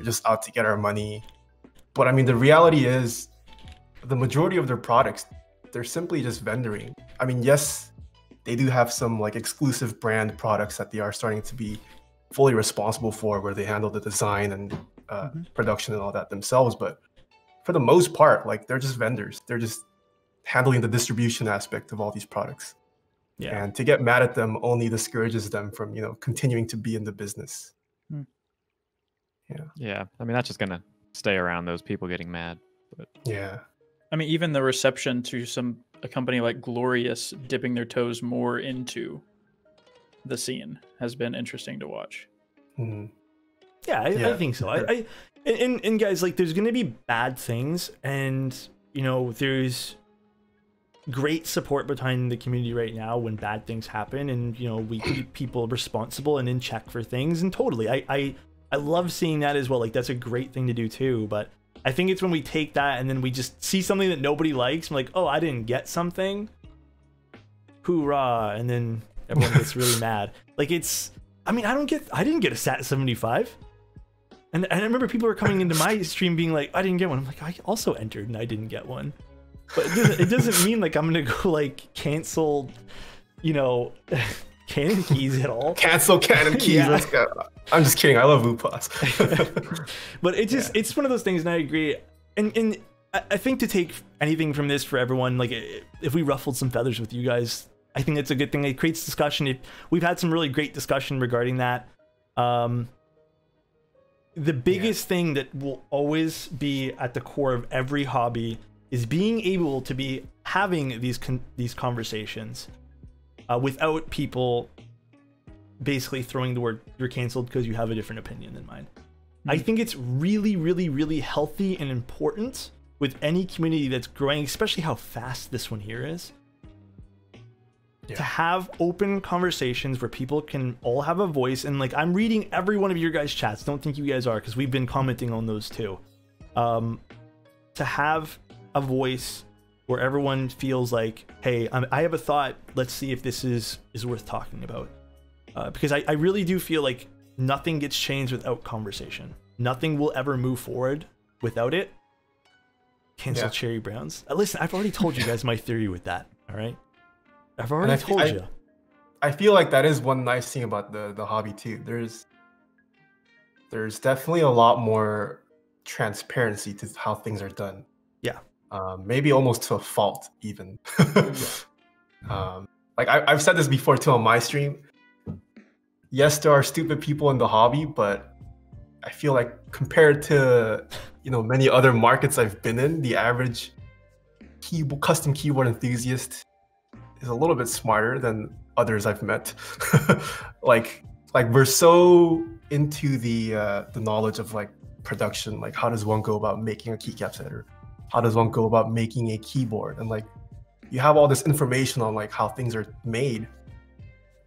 just out to get our money. But I mean, the reality is, the majority of their products, they're simply just vendoring. I mean, yes, they do have some like exclusive brand products that they are starting to be fully responsible for, where they handle the design and production and all that themselves. But for the most part, like, they're just vendors. They're just handling the distribution aspect of all these products. Yeah. And to get mad at them only discourages them from, continuing to be in the business. Yeah. Yeah. I mean, that's just gonna stay around, those people getting mad. But yeah. I mean, even the reception to a company like Glorious dipping their toes more into the scene has been interesting to watch. Yeah, I think so. And guys, like, there's gonna be bad things, and there's great support behind the community right now when bad things happen, and we keep people responsible and in check for things. And totally, I love seeing that as well. Like, that's a great thing to do too. But I think it's when we take that and then we just see something that nobody likes, I'm like, oh, I didn't get something, hoorah, and then everyone gets really mad. Like, I didn't get a SAT 75. And I remember people were coming into my stream being like, I didn't get one. I'm like, I also entered and I didn't get one. But it doesn't mean like I'm gonna go like cancel, Canon Keys at all. Cancel Canon Keys. Yeah. Let's go. I'm just kidding. I love Upas. But it's one of those things, and I agree. And I think to take anything from this for everyone, like, if we ruffled some feathers with you guys, I think it's a good thing. It creates discussion. We've had some really great discussion regarding that. The biggest thing that will always be at the core of every hobby is being able to be having these conversations without people basically throwing the word "you're canceled" because you have a different opinion than mine. I think it's really, really, really healthy and important with any community that's growing, especially how fast this one here is, to have open conversations where people can all have a voice. And like, I'm reading every one of your guys' chats. Don't think you guys are, because we've been commenting on those too. To have a voice where everyone feels like, hey, I have a thought. Let's see if this is worth talking about. Because I really do feel like nothing gets changed without conversation. Nothing will ever move forward without it. Cancel Cherry Browns. Listen, I've already told you guys my theory with that. All right, I've already told you. I feel like that is one nice thing about the hobby too. There's definitely a lot more transparency to how things are done. Yeah. Maybe almost to a fault even. Like I've said this before too on my stream. Yes, there are stupid people in the hobby, but I feel like compared to many other markets I've been in, the average custom keyboard enthusiast is a little bit smarter than others I've met. like we're so into the knowledge of like production, like how does one go about making a keycap header, how does one go about making a keyboard, and like you have all this information on like how things are made,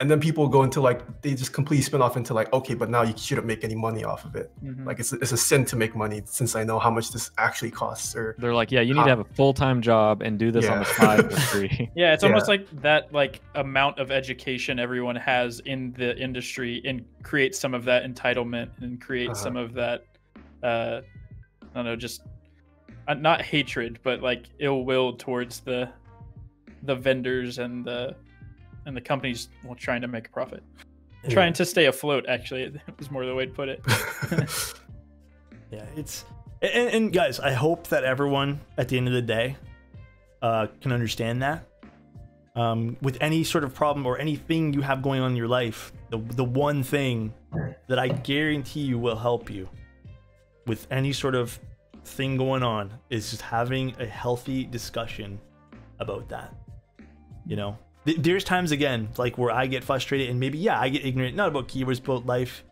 and then people go into like they just completely spin off into like, okay, but now you shouldn't make any money off of it. Like it's a sin to make money since I know how much this actually costs. Or they're like, yeah, you need to have a full-time job and do this on the side for free. Yeah, it's almost like that like amount of education everyone has in the industry and create some of that entitlement and create some of that I don't know, just not hatred, but like ill will towards the vendors and the companies trying to make a profit, trying to stay afloat. Actually, it was more the way to put it. Yeah, it's and guys, I hope that everyone at the end of the day can understand that. With any sort of problem or anything you have going on in your life, the one thing that I guarantee you will help you with any sort of thing going on is just having a healthy discussion about that. There's times again like where I get frustrated and maybe I get ignorant, not about keywords, but life,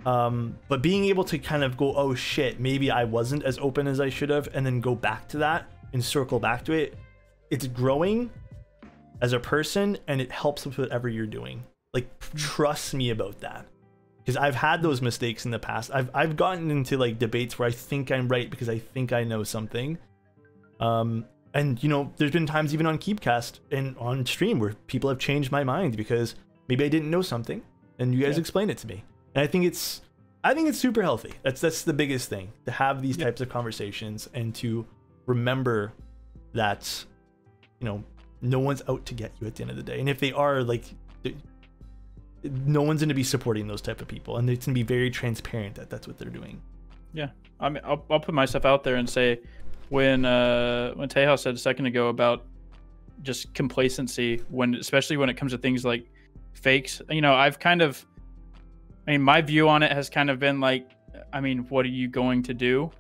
but being able to kind of go, oh shit, maybe I wasn't as open as I should have, and then go back to that and circle back to it. It's growing as a person and it helps with whatever you're doing. Like, trust me about that, because I've had those mistakes in the past. I've gotten into like debates where I think I'm right because I think I know something. And there's been times even on Keebcast and on stream where people have changed my mind because maybe I didn't know something and you guys explained it to me. And I think it's super healthy. That's the biggest thing, to have these types of conversations and to remember that no one's out to get you at the end of the day. And if they are, like, no one's going to be supporting those type of people, and it's going to be very transparent that that's what they're doing. Yeah, I mean, I'll put myself out there and say, when Taeha said a second ago about just complacency, especially when it comes to things like fakes, my view on it has kind of been like, I mean, what are you going to do?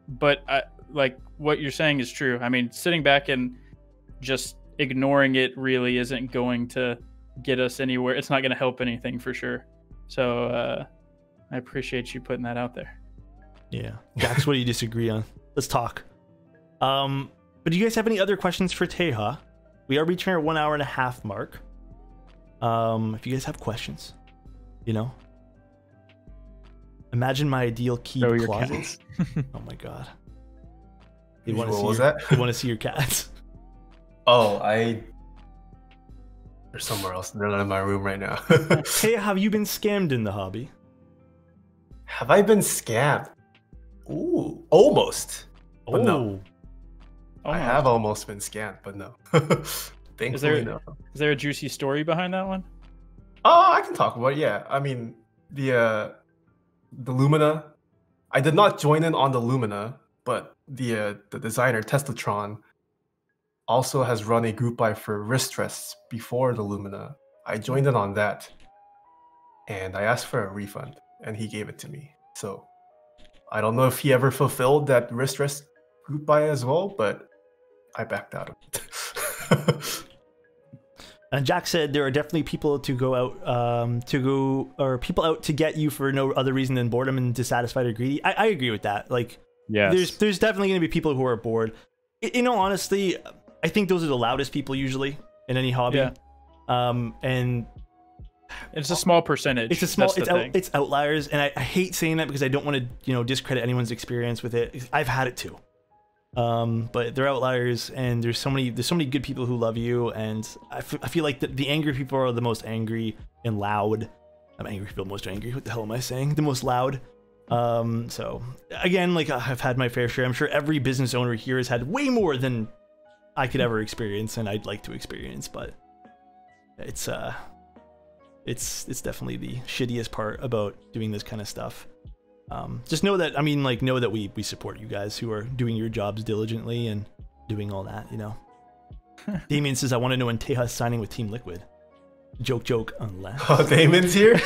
But like what you're saying is true. I mean, sitting back and just ignoring it really isn't going to get us anywhere. It's not going to help anything for sure. So I appreciate you putting that out there. Yeah, that's what you disagree on. Let's talk. But do you guys have any other questions for Taeha? We are reaching our 1 hour and a half mark. If you guys have questions, imagine my ideal key closet. Oh my god. What was that? You want to see your cats? Oh, they're somewhere else. They're not in my room right now. Hey, have you been scammed in the hobby? Have I been scammed? Ooh, almost. But no. I have almost been scammed, but no. Thankfully, no. Is there a juicy story behind that one? Oh, I can talk about it, yeah. I mean, the Lumina, I did not join in on the Lumina, but the designer, Teslatron, also has run a group buy for wrist rests before the Lumina. I joined in on that, and I asked for a refund, and he gave it to me. So I don't know if he ever fulfilled that wrist rest group buy as well, but I backed out of it. And Jack said there are definitely people to go out people out to get you for no other reason than boredom and dissatisfied or greedy. I agree with that. Like, yes. There's definitely going to be people who are bored. In all honesty, I think those are the loudest people usually in any hobby. And it's a small percentage. It's a small. It's outliers, and I hate saying that because I don't want to discredit anyone's experience with it. I've had it too. But they're outliers, and there's so many good people who love you, and I feel like the angry people are the most angry and loud. I'm angry people most angry. What the hell am I saying? The most loud. So again, like I've had my fair share. I'm sure every business owner here has had way more than I could ever experience, and I'd like to experience. But it's definitely the shittiest part about doing this kind of stuff. Just know that, know that we support you guys who are doing your jobs diligently and doing all that, Damien says, I want to know when Taeha's signing with Team Liquid. Joke, unless. Oh, Damon's here?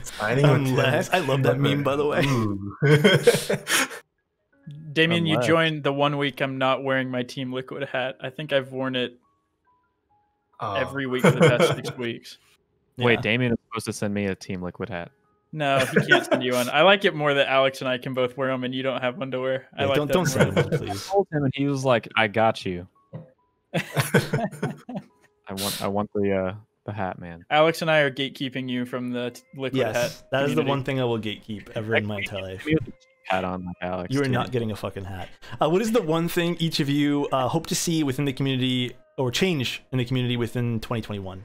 Signing unless. I love that meme, by the way. Damien, you joined the 1 week I'm not wearing my Team Liquid hat. I think I've worn it every week for the past 6 weeks. Wait, Damien is supposed to send me a Team Liquid hat. No, he can't send you one. I like it more that Alex and I can both wear them, and you don't have one to wear. Yeah, don't send him, please. I told him, and he was like, "I got you." I want the hat, man. Alex and I are gatekeeping you from the Liquid hat. Yes, that is the one thing I will gatekeep ever in my entire life. Hat on, like Alex. You are not getting a fucking hat. What is the one thing each of you hope to see within the community, or change in the community within 2021?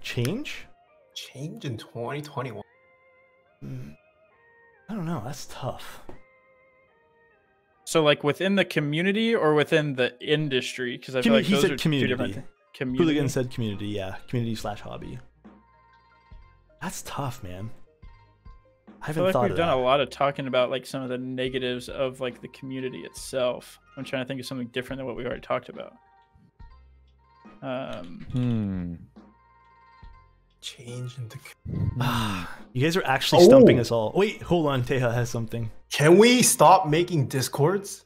Change? Change in 2021. I don't know. That's tough. So, like within the community or within the industry? Because I feel like those are community. 2 different things. Community. Hooligan said community. Yeah, community/hobby. That's tough, man. I haven't thought of that. We've done a lot of talking about like some of the negatives of like the community itself. I'm trying to think of something different than what we already talked about. Change into. You guys are actually stumping us all. Wait, hold on. Taeha has something. Can we stop making Discords?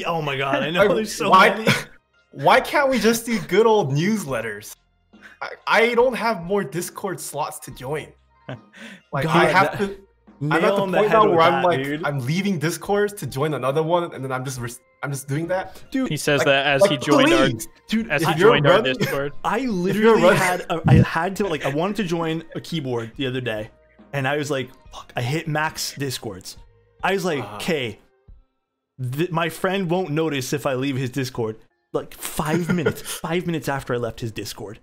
Oh my god, I know. Like, there's so many. Why can't we just do good old newsletters? I don't have more Discord slots to join. Like God, I have to. I'm at the point now where I'm like, dude. I'm leaving Discord to join another one, and then I'm just doing that. Dude, he says that as he joined our Discord. I literally had to I wanted to join a keyboard the other day, and I was like, fuck, I hit max Discords. I was like, okay, my friend won't notice if I leave his Discord. Like 5 minutes, 5 minutes after I left his Discord,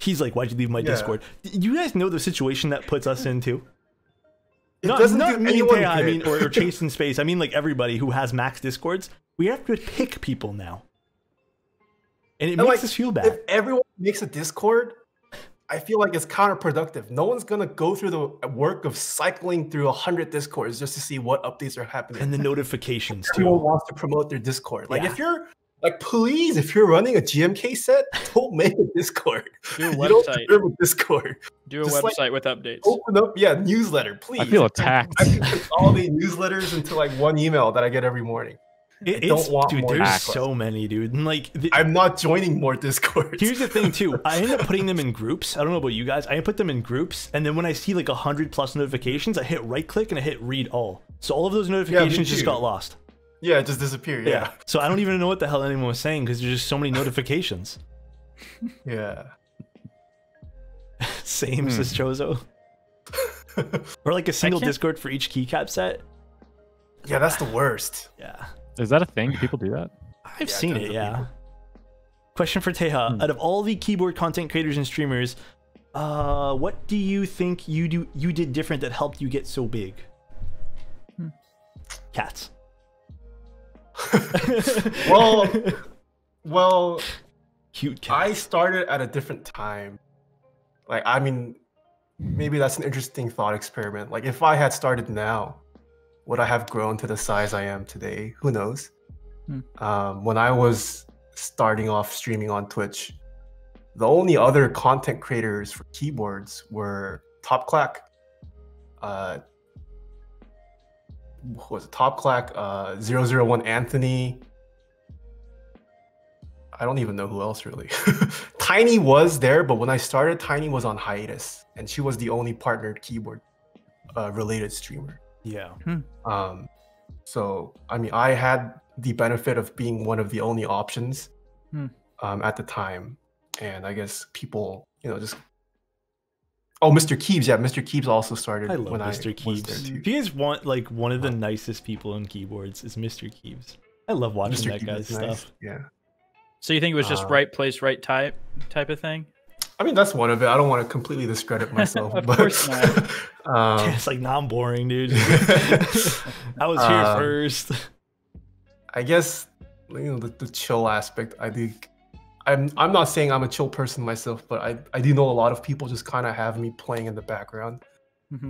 he's like, why'd you leave my Discord? You guys know the situation that puts us into? Not me and Taeha, or Chase in Space. I mean, like everybody who has max Discords, we have to pick people now, and it makes us feel bad. If everyone makes a Discord, I feel like it's counterproductive. No one's gonna go through the work of cycling through 100 Discords just to see what updates are happening. And the notifications too. Everyone wants to promote their Discord. Like if you're please, if you're running a GMK set, don't make a Discord. Do a website. You don't deserve a Discord. Do a website with updates. Open up, newsletter, please. I feel attacked. I can consolidate newsletters into like one email that I get every morning. Dude, there's so many, dude. And like, I'm not joining more Discords. Here's the thing, too. I end up putting them in groups. I don't know about you guys. I put them in groups, and then when I see like 100+ notifications, I hit right click and I hit read all. So all of those notifications just got lost. Yeah, it just disappeared. Yeah. So I don't even know what the hell anyone was saying because there's just so many notifications. Yeah. Same, says Chozo. Or like a single Discord for each keycap set. Yeah, that's the worst. Yeah. Is that a thing? Do people do that? I've seen it, yeah. Question for Taeha. Out of all the keyboard content creators and streamers, what do you think you did different that helped you get so big? Cats. well, cute cats. I started at a different time. Like, I mean, maybe that's an interesting thought experiment. Like, if I had started now, would I have grown to the size I am today? Who knows? When I was starting off streaming on Twitch, the only other content creators for keyboards were Top Clack, who was it? Top Clack, 001 Anthony. I don't even know who else really. Tiny was there, but when I started, Tiny was on hiatus, and she was the only partnered keyboard related streamer. Yeah. So I mean, I had the benefit of being one of the only options at the time, and I guess people, just. Oh, Mr. Keebs, yeah, Mr. Keebs also started. I love when Mr. I Keebs. was there too. If you guys want like one of the nicest people on keyboards is Mr. Keebs. I love watching that guy's stuff. Nice. Yeah. So you think it was just right place, right type of thing? I mean, that's one of it. I don't want to completely discredit myself, Of but course not. It's like, nah, I'm boring, dude. I was here first. I guess the chill aspect. I think I'm not saying I'm a chill person myself, but I do know a lot of people just kind of have me playing in the background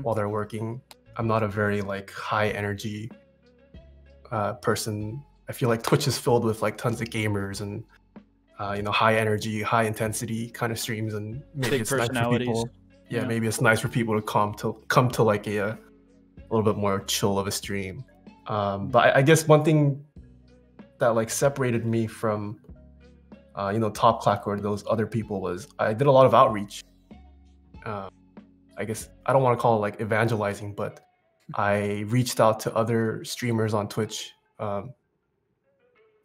while they're working. I'm not a very like high energy person. I feel like Twitch is filled with like tons of gamers and high energy, high intensity kind of streams, and maybe big it's nice for people. Yeah, maybe it's nice for people to come to like a little bit more chill of a stream. But I guess one thing that like separated me from Top Clack or those other people was I did a lot of outreach. I guess I don't want to call it like evangelizing, but I reached out to other streamers on Twitch.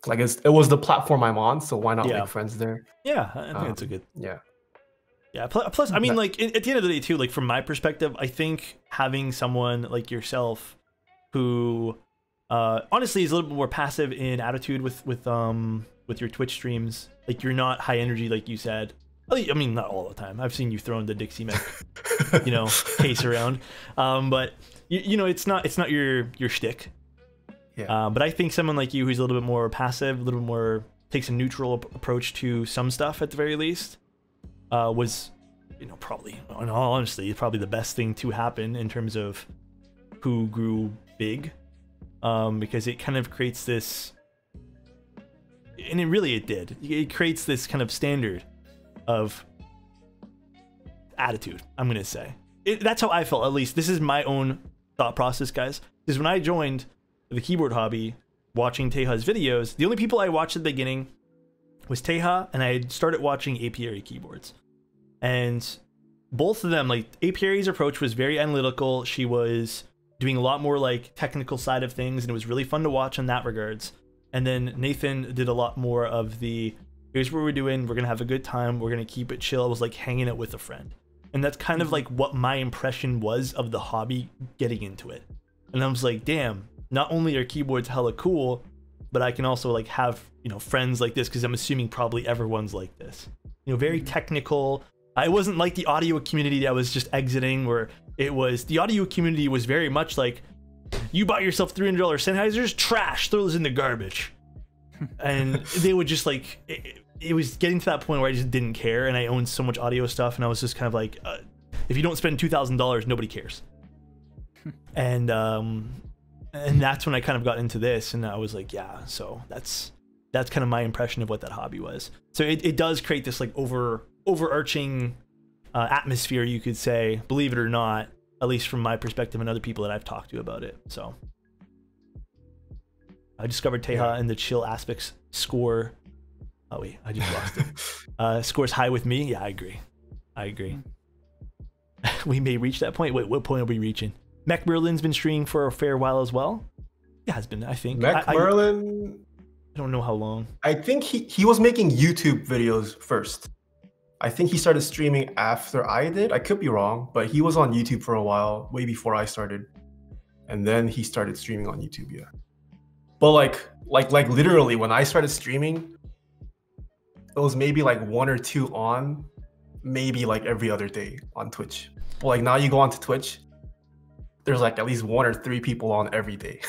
Like it was the platform I'm on, so why not make friends there? Yeah, I think it's a good. Yeah. Yeah. Plus, I mean, like at the end of the day, too, like from my perspective, I think having someone like yourself, who, honestly, is a little bit more passive in attitude with your Twitch streams. Like you're not high energy, like you said. I mean, not all the time. I've seen you throwing the Dixie mech, case around. But it's not your shtick. Yeah. But I think someone like you who's a little bit more passive, a little bit more takes a neutral approach to some stuff at the very least, was, probably, in all honesty, probably the best thing to happen in terms of who grew big, because it kind of creates this, and it did. It creates this kind of standard of attitude, I'm gonna say. That's how I felt, at least. This is my own thought process, guys. Because when I joined the keyboard hobby, watching Taeha's videos, the only people I watched at the beginning was Taeha, and I had started watching Apiary keyboards. And both of them, like, Apiary's approach was very analytical. She was doing a lot more like technical side of things, and it was really fun to watch in that regards. And then Nathan did a lot more of the, here's what we're doing, we're gonna have a good time, we're gonna keep it chill. It was like hanging out with a friend. And that's kind of like what my impression was of the hobby getting into it. And I was like, damn, not only are keyboards hella cool, but I can also like have, friends like this, because I'm assuming probably everyone's like this. Very technical. I wasn't like the audio community that was just exiting, where it was, the audio community was very much like, you bought yourself $300 Sennheisers, trash, throw those in the garbage. And they would just like, it was getting to that point where I just didn't care, and I owned so much audio stuff, and I was just kind of like, if you don't spend $2,000, nobody cares. And that's when I kind of got into this, and I was like, yeah, so that's kind of my impression of what that hobby was. So it does create this like overarching atmosphere, you could say, believe it or not, at least from my perspective and other people that I've talked to about it. So I discovered Taeha and the chill aspects score. Oh wait, I just lost it. Scores high with me. Yeah, I agree. We may reach that point. Wait, what point are we reaching? Mech Merlin's been streaming for a fair while as well. Yeah, has been, I think. Mech Merlin, I don't know how long. I think he was making YouTube videos first. I think he started streaming after I did. I could be wrong, but he was on YouTube for a while, way before I started. And then he started streaming on YouTube, yeah. But like literally when I started streaming, it was maybe like 1 or 2 on, maybe like every other day on Twitch. But like now you go onto Twitch, there's like at least 1 or 3 people on every day.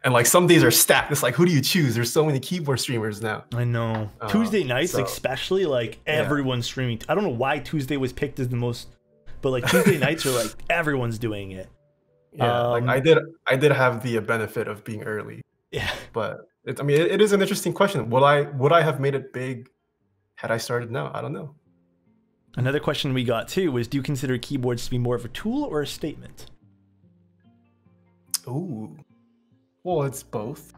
And like some days are stacked. It's like, who do you choose? There's so many keyboard streamers now. I know. Tuesday nights, especially, like everyone's streaming. I don't know why Tuesday was picked as the most, but like Tuesday nights are like everyone's doing it. Yeah, like I did have the benefit of being early. Yeah. But it is an interesting question. Would I have made it big had I started now? I don't know. Another question we got too was, do you consider keyboards to be more of a tool or a statement? Ooh, well, it's both.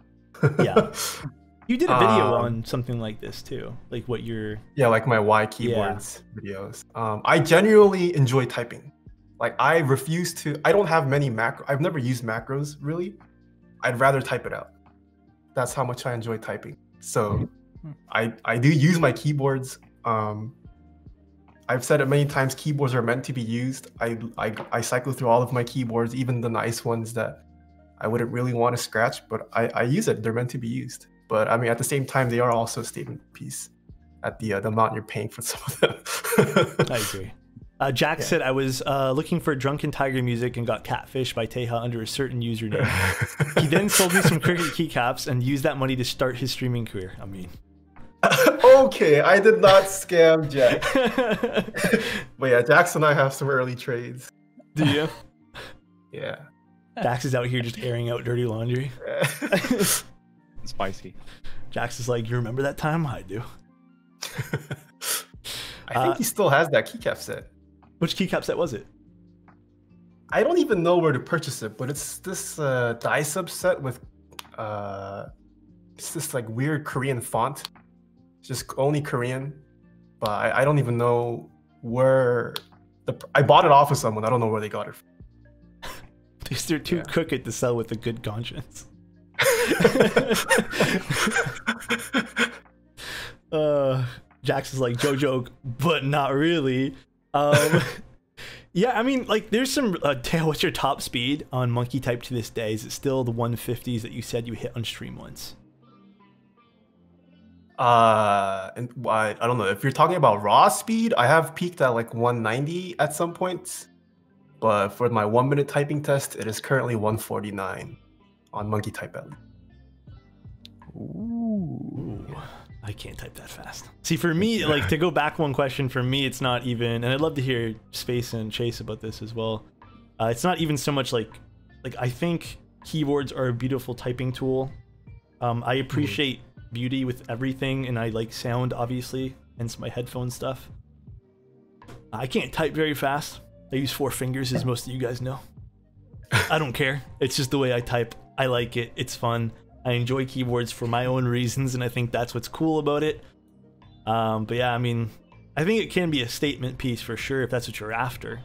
Yeah, you did a video on something like this too, like what you're. Yeah, like my Y keyboards videos. I genuinely enjoy typing. Like I don't have many macros. I've never used macros really. I'd rather type it out. That's how much I enjoy typing. So I do use my keyboards. I've said it many times, keyboards are meant to be used. I cycle through all of my keyboards, even the nice ones that I wouldn't really want to scratch, but I use it. They're meant to be used. But I mean, at the same time, they are also a statement piece at the amount you're paying for some of them. I agree. Jack said, I was looking for Drunken Tiger music and got catfished by Taeha under a certain username. He then sold me some Cricket keycaps and used that money to start his streaming career. I mean... Okay, I did not scam Jack. But yeah, Jax and I have some early trades. Do you? Yeah. Jax is out here just airing out dirty laundry. Spicy. Jax is like, you remember that time? I do. I think he still has that keycap set. Which keycap set was it? I don't even know where to purchase it, but it's this die sub set with it's this like weird Korean font. It's just only Korean, but I don't even know where I bought it off of someone. I don't know where they got it from. Because they're too crooked to sell with a good conscience. Jax is like, JoJo, but not really. Yeah, I mean, like, there's some... Taeha, what's your top speed on Monkey Type to this day? Is it still the 150s that you said you hit on stream once? And I don't know. If you're talking about raw speed, I have peaked at like 190 at some points. But for my 1 minute typing test, it is currently 149 on Monkey Type L. Ooh. I can't type that fast. See, for me, like, to go back one question, for me, it's not even, and I'd love to hear Space and Chase about this as well. It's not even so much like I think keyboards are a beautiful typing tool. I appreciate beauty with everything, and I like sound, obviously, hence my headphone stuff. I can't type very fast. I use 4 fingers, as most of you guys know. I don't care. It's just the way I type. I like it. It's fun. I enjoy keyboards for my own reasons, and I think that's what's cool about it. But yeah, I mean, I think it can be a statement piece for sure if that's what you're after.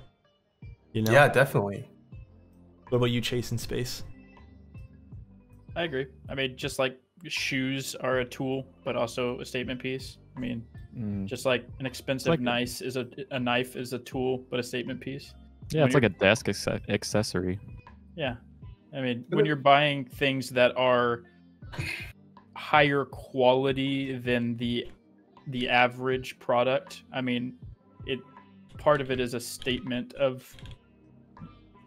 You know? Yeah, definitely. What about you, Chase, in Space? I agree. I mean, just like shoes are a tool, but also a statement piece. I mean, just like an expensive knife is a knife is a tool, but a statement piece. Yeah, it's like a desk accessory. Yeah. I mean, when you're buying things that are higher quality than the average product, I mean, part of it is a statement of,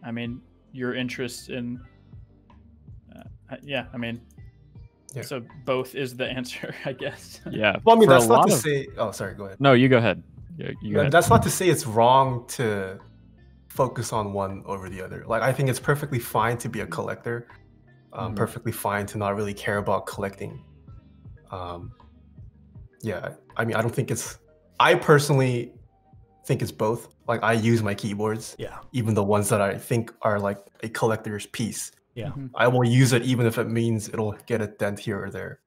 I mean, your interest in, yeah, I mean, yeah. So both is the answer, I guess. Yeah. Well, I mean, that's not to say. Oh, sorry. Go ahead. No, you go ahead. You go ahead. That's not to say it's wrong to focus on one over the other. Like, I think it's perfectly fine to be a collector. Perfectly fine to not really care about collecting. Yeah. I mean, I don't think it's. I personally think it's both. Like, I use my keyboards. Yeah. Even the ones that I think are like a collector's piece. Yeah. I will use it even if it means it'll get a dent here or there.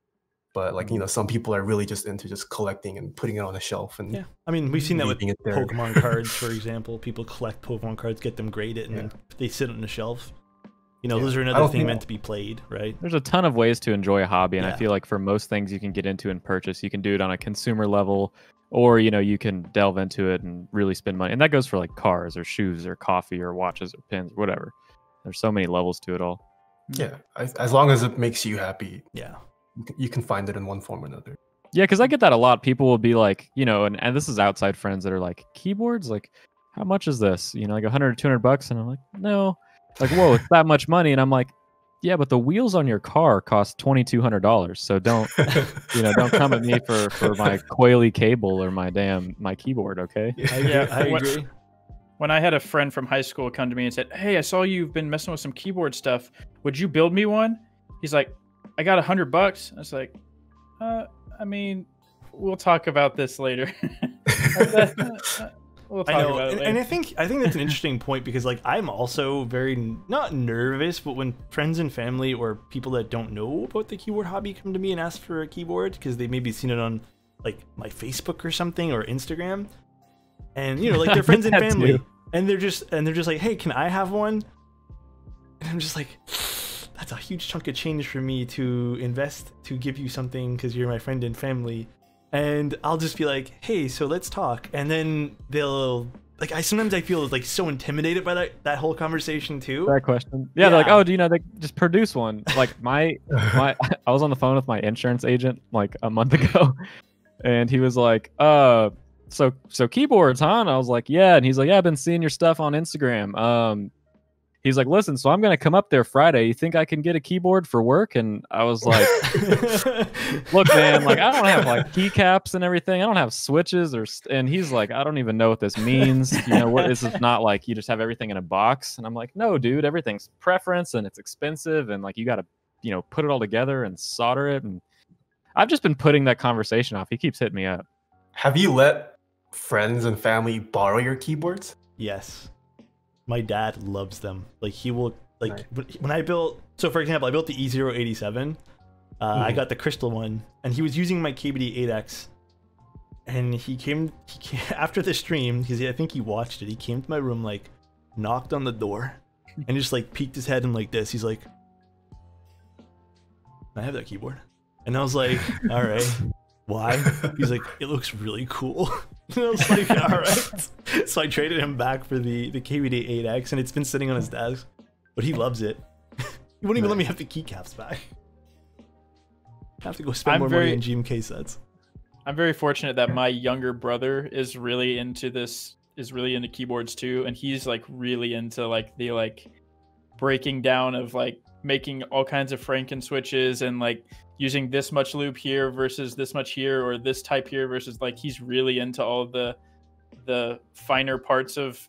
But like, you know, some people are really just into just collecting and putting it on a shelf. And yeah, I mean, we've seen that with Pokemon cards, for example. People collect Pokemon cards, get them graded, and then they sit on the shelf. You know, those are another thing meant to be played, right? There's a ton of ways to enjoy a hobby, and I feel like for most things you can get into and purchase, you can do it on a consumer level, or, you know, you can delve into it and really spend money. And that goes for like cars or shoes or coffee or watches or pens or whatever. There's so many levels to it all. Yeah, as long as it makes you happy. Yeah. You can find it in one form or another. Yeah, because I get that a lot. People will be like, you know, and this is outside friends that are like, keyboards? Like, how much is this? You know, like $100 or $200? And I'm like, no. Like, whoa, it's that much money. And I'm like, yeah, but the wheels on your car cost $2,200. So don't, you know, don't come at me for my coily cable or my keyboard, okay? I agree. When I had a friend from high school come to me and said, hey, I saw you've been messing with some keyboard stuff. Would you build me one? He's like, I got $100. I was like, I mean, we'll talk about this later. We'll talk about it later. And I think that's an interesting point, because like I'm also very not nervous, but when friends and family or people that don't know about the keyboard hobby come to me and ask for a keyboard because they maybe seen it on like my Facebook or something or Instagram, and you know, like they're friends and family, and they're just like, hey, can I have one? And I'm just like, that's a huge chunk of change for me to invest to give you something because you're my friend and family. And I'll just be like, hey, so let's talk. And then they'll like, sometimes I feel like so intimidated by that whole conversation too. That question. Yeah, they're like, oh, do you know, they just produce one. Like my I was on the phone with my insurance agent like a month ago, and he was like, so keyboards, huh? And I was like, yeah. And he's like, yeah, I've been seeing your stuff on Instagram. He's like, listen, so I'm gonna come up there Friday. You think I can get a keyboard for work? And I was like, look, man, like I don't have like keycaps and everything. I don't have switches and he's like, I don't even know what this means. You know, this is not like you just have everything in a box. And I'm like, no, dude, everything's preference and it's expensive and like you gotta, you know, put it all together and solder it. And I've just been putting that conversation off. He keeps hitting me up. Have you let friends and family borrow your keyboards? Yes. My dad loves them. Like he will like when I built. So for example, I built the E087. I got the crystal one, and he was using my KBD8X. And he came after the stream because I think he watched it. He came to my room, like knocked on the door, and just like peeked his head in like this. He's like, "I have that keyboard," and I was like, "All right, why?" He's like, "It looks really cool." And I was like, all right. So I traded him back for the KVD8X, and it's been sitting on his desk, but he loves it. He won't even let me have the keycaps back. I have to go spend more money on GMK sets. I'm very fortunate that my younger brother is really into keyboards too, and he's like really into like the like breaking down of like making all kinds of Franken switches and like using this much loop here versus this much here, or this type here versus like he's really into all the finer parts of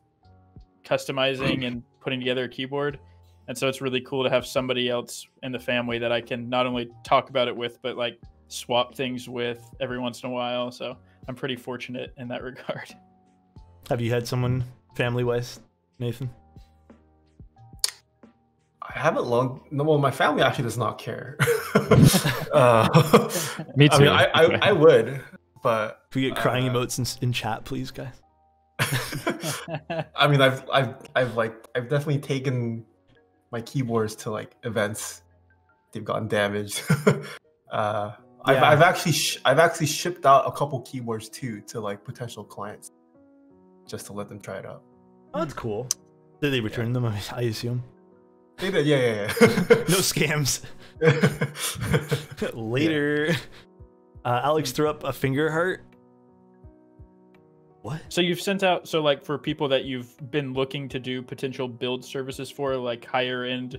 customizing and putting together a keyboard. And so it's really cool to have somebody else in the family that I can not only talk about it with, but like swap things with every once in a while. So I'm pretty fortunate in that regard. Have you had someone family-wise, Nathan? I haven't long. No, well, my family actually does not care. Me too. I mean, I would, but can we get crying emotes in chat, please, guys? I mean, I've definitely taken my keyboards to like events. They've gotten damaged. I've actually shipped out a couple keyboards too to like potential clients, just to let them try it out. Oh, that's cool. Did they return them? I assume. They did, yeah. No scams. Later. Yeah. Alex threw up a finger heart. What? So you've sent out, so like for people that you've been looking to do potential build services for, like higher end,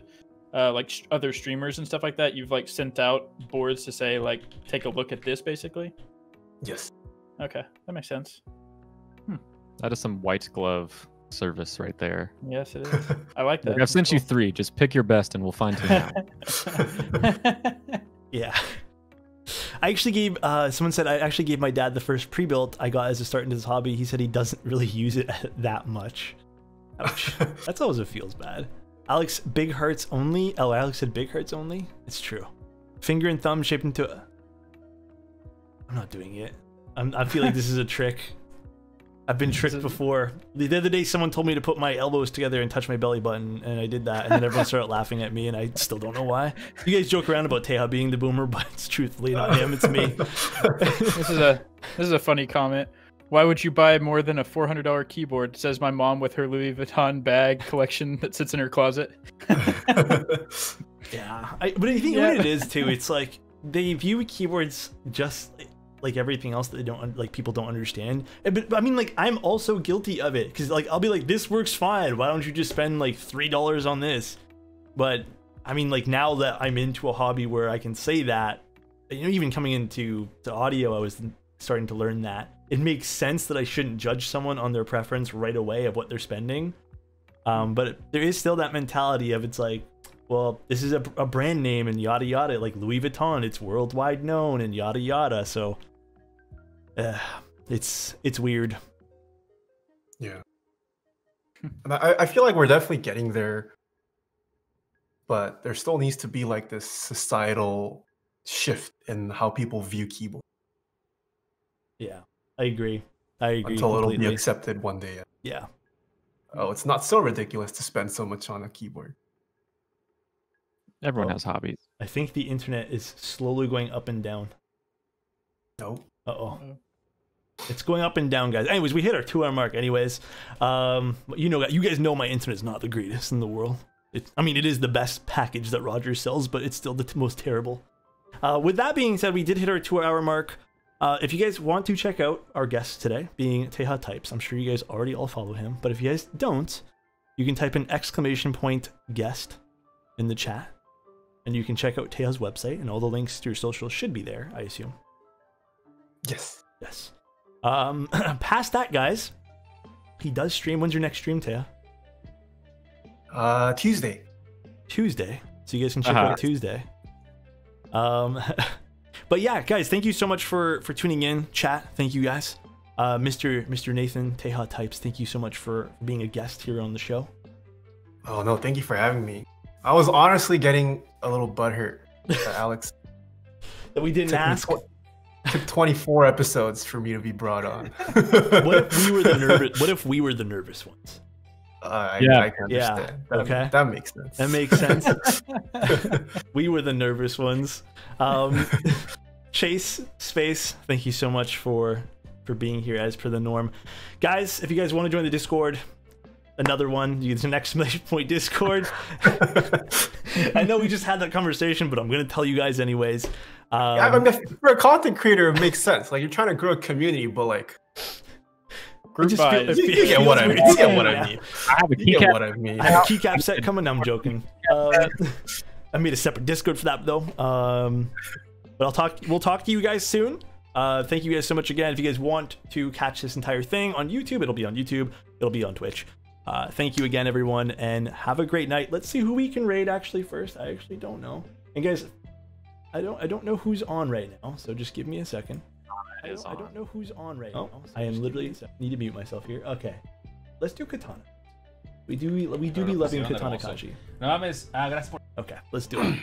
like other streamers and stuff like that, you've like sent out boards to say like, take a look at this basically? Yes. Okay, that makes sense. That is some white glove service right there. Yes, it is. I like that. Like, I've sent you 3. Just pick your best and we'll find 2 now. Yeah. I actually gave, someone said I actually gave my dad the first pre-built I got as a start into this hobby. He said he doesn't really use it that much. Ouch. That's always what feels bad. Alex, big hearts only. Oh, Alex said big hearts only? It's true. Finger and thumb shaped into a... I'm not doing it. I feel like this is a trick. I've been tricked before. The other day, someone told me to put my elbows together and touch my belly button, and I did that, and then everyone started laughing at me, and I still don't know why. You guys joke around about Taeha being the boomer, but it's truthfully not him, it's me. This is a funny comment. Why would you buy more than a $400 keyboard? Says my mom with her Louis Vuitton bag collection that sits in her closet. Yeah, but I think what it is too, it's like they view keyboards just like everything else that they don't like, people don't understand. But I mean, like, I'm also guilty of it because like I'll be like, this works fine, why don't you just spend like $3 on this? But I mean, like, now that I'm into a hobby where I can say that, you know, even coming into audio, I was starting to learn that it makes sense that I shouldn't judge someone on their preference right away of what they're spending. But there is still that mentality of, it's like, well, this is a brand name and yada yada, like Louis Vuitton, it's worldwide known and yada yada. So it's weird. Yeah. And I feel like we're definitely getting there, but there still needs to be like this societal shift in how people view keyboard. Yeah, I agree. Until completely. It'll be accepted one day. Yeah. Oh, it's not so ridiculous to spend so much on a keyboard. Everyone has hobbies. I think the internet is slowly going up and down. Nope. Uh-oh. It's going up and down, guys. Anyways, we hit our 2-hour mark anyways. You guys know my internet's not the greatest in the world. I mean, it is the best package that Rogers sells, but it's still the most terrible. With that being said, we did hit our 2-hour mark. If you guys want to check out our guest today, being TaehaTypes, I'm sure you guys already all follow him, but if you guys don't, you can type in !guest in the chat, and you can check out Taeha's website, and all the links to your socials should be there, I assume. Yes. Yes. Past that, guys, he does stream. When's your next stream, Taeha? Tuesday. Tuesday. So you guys can check out Tuesday. But yeah, guys, thank you so much for tuning in. Chat, thank you guys. Mr. Nathan, TaehaTypes, thank you so much for being a guest here on the show. Oh no, thank you for having me. I was honestly getting a little butthurt that Alex that we didn't ask. Took 24 episodes for me to be brought on. What if we were the nervous? What if we were the nervous ones? I can understand. Yeah. Okay. That makes sense. That makes sense. We were the nervous ones. Chase Space, thank you so much for being here as per the norm. Guys, if you guys want to join the Discord, another one, use an exclamation point Discord. I know we just had that conversation, but I'm going to tell you guys anyways. I mean, for a content creator, it makes sense. Like, you're trying to grow a community, but like, you get what I mean. You get what I mean. I have a I have a keycap set coming. I'm joking. I made a separate Discord for that though. But we'll talk to you guys soon. Thank you guys so much again. If you guys want to catch this entire thing on YouTube, it'll be on YouTube. It'll be on Twitch. Thank you again, everyone, and have a great night. Let's see who we can raid actually first. I actually don't know. And guys, I don't know who's on right now, so just give me a second. I don't know who's on right now. So I am literally need to mute myself here. Okay, let's do Katana. We do be loving Katana Kaji. Okay, let's do it.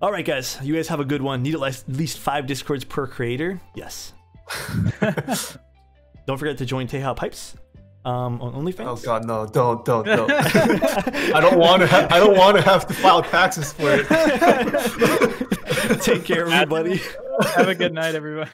All right, guys, you guys have a good one. Need at least 5 Discords per creator. Yes. Don't forget to join TaehaTypes on OnlyFans. Oh God, no! Don't. I don't want to have to file taxes for it. Take care, everybody. Have a good night, everyone.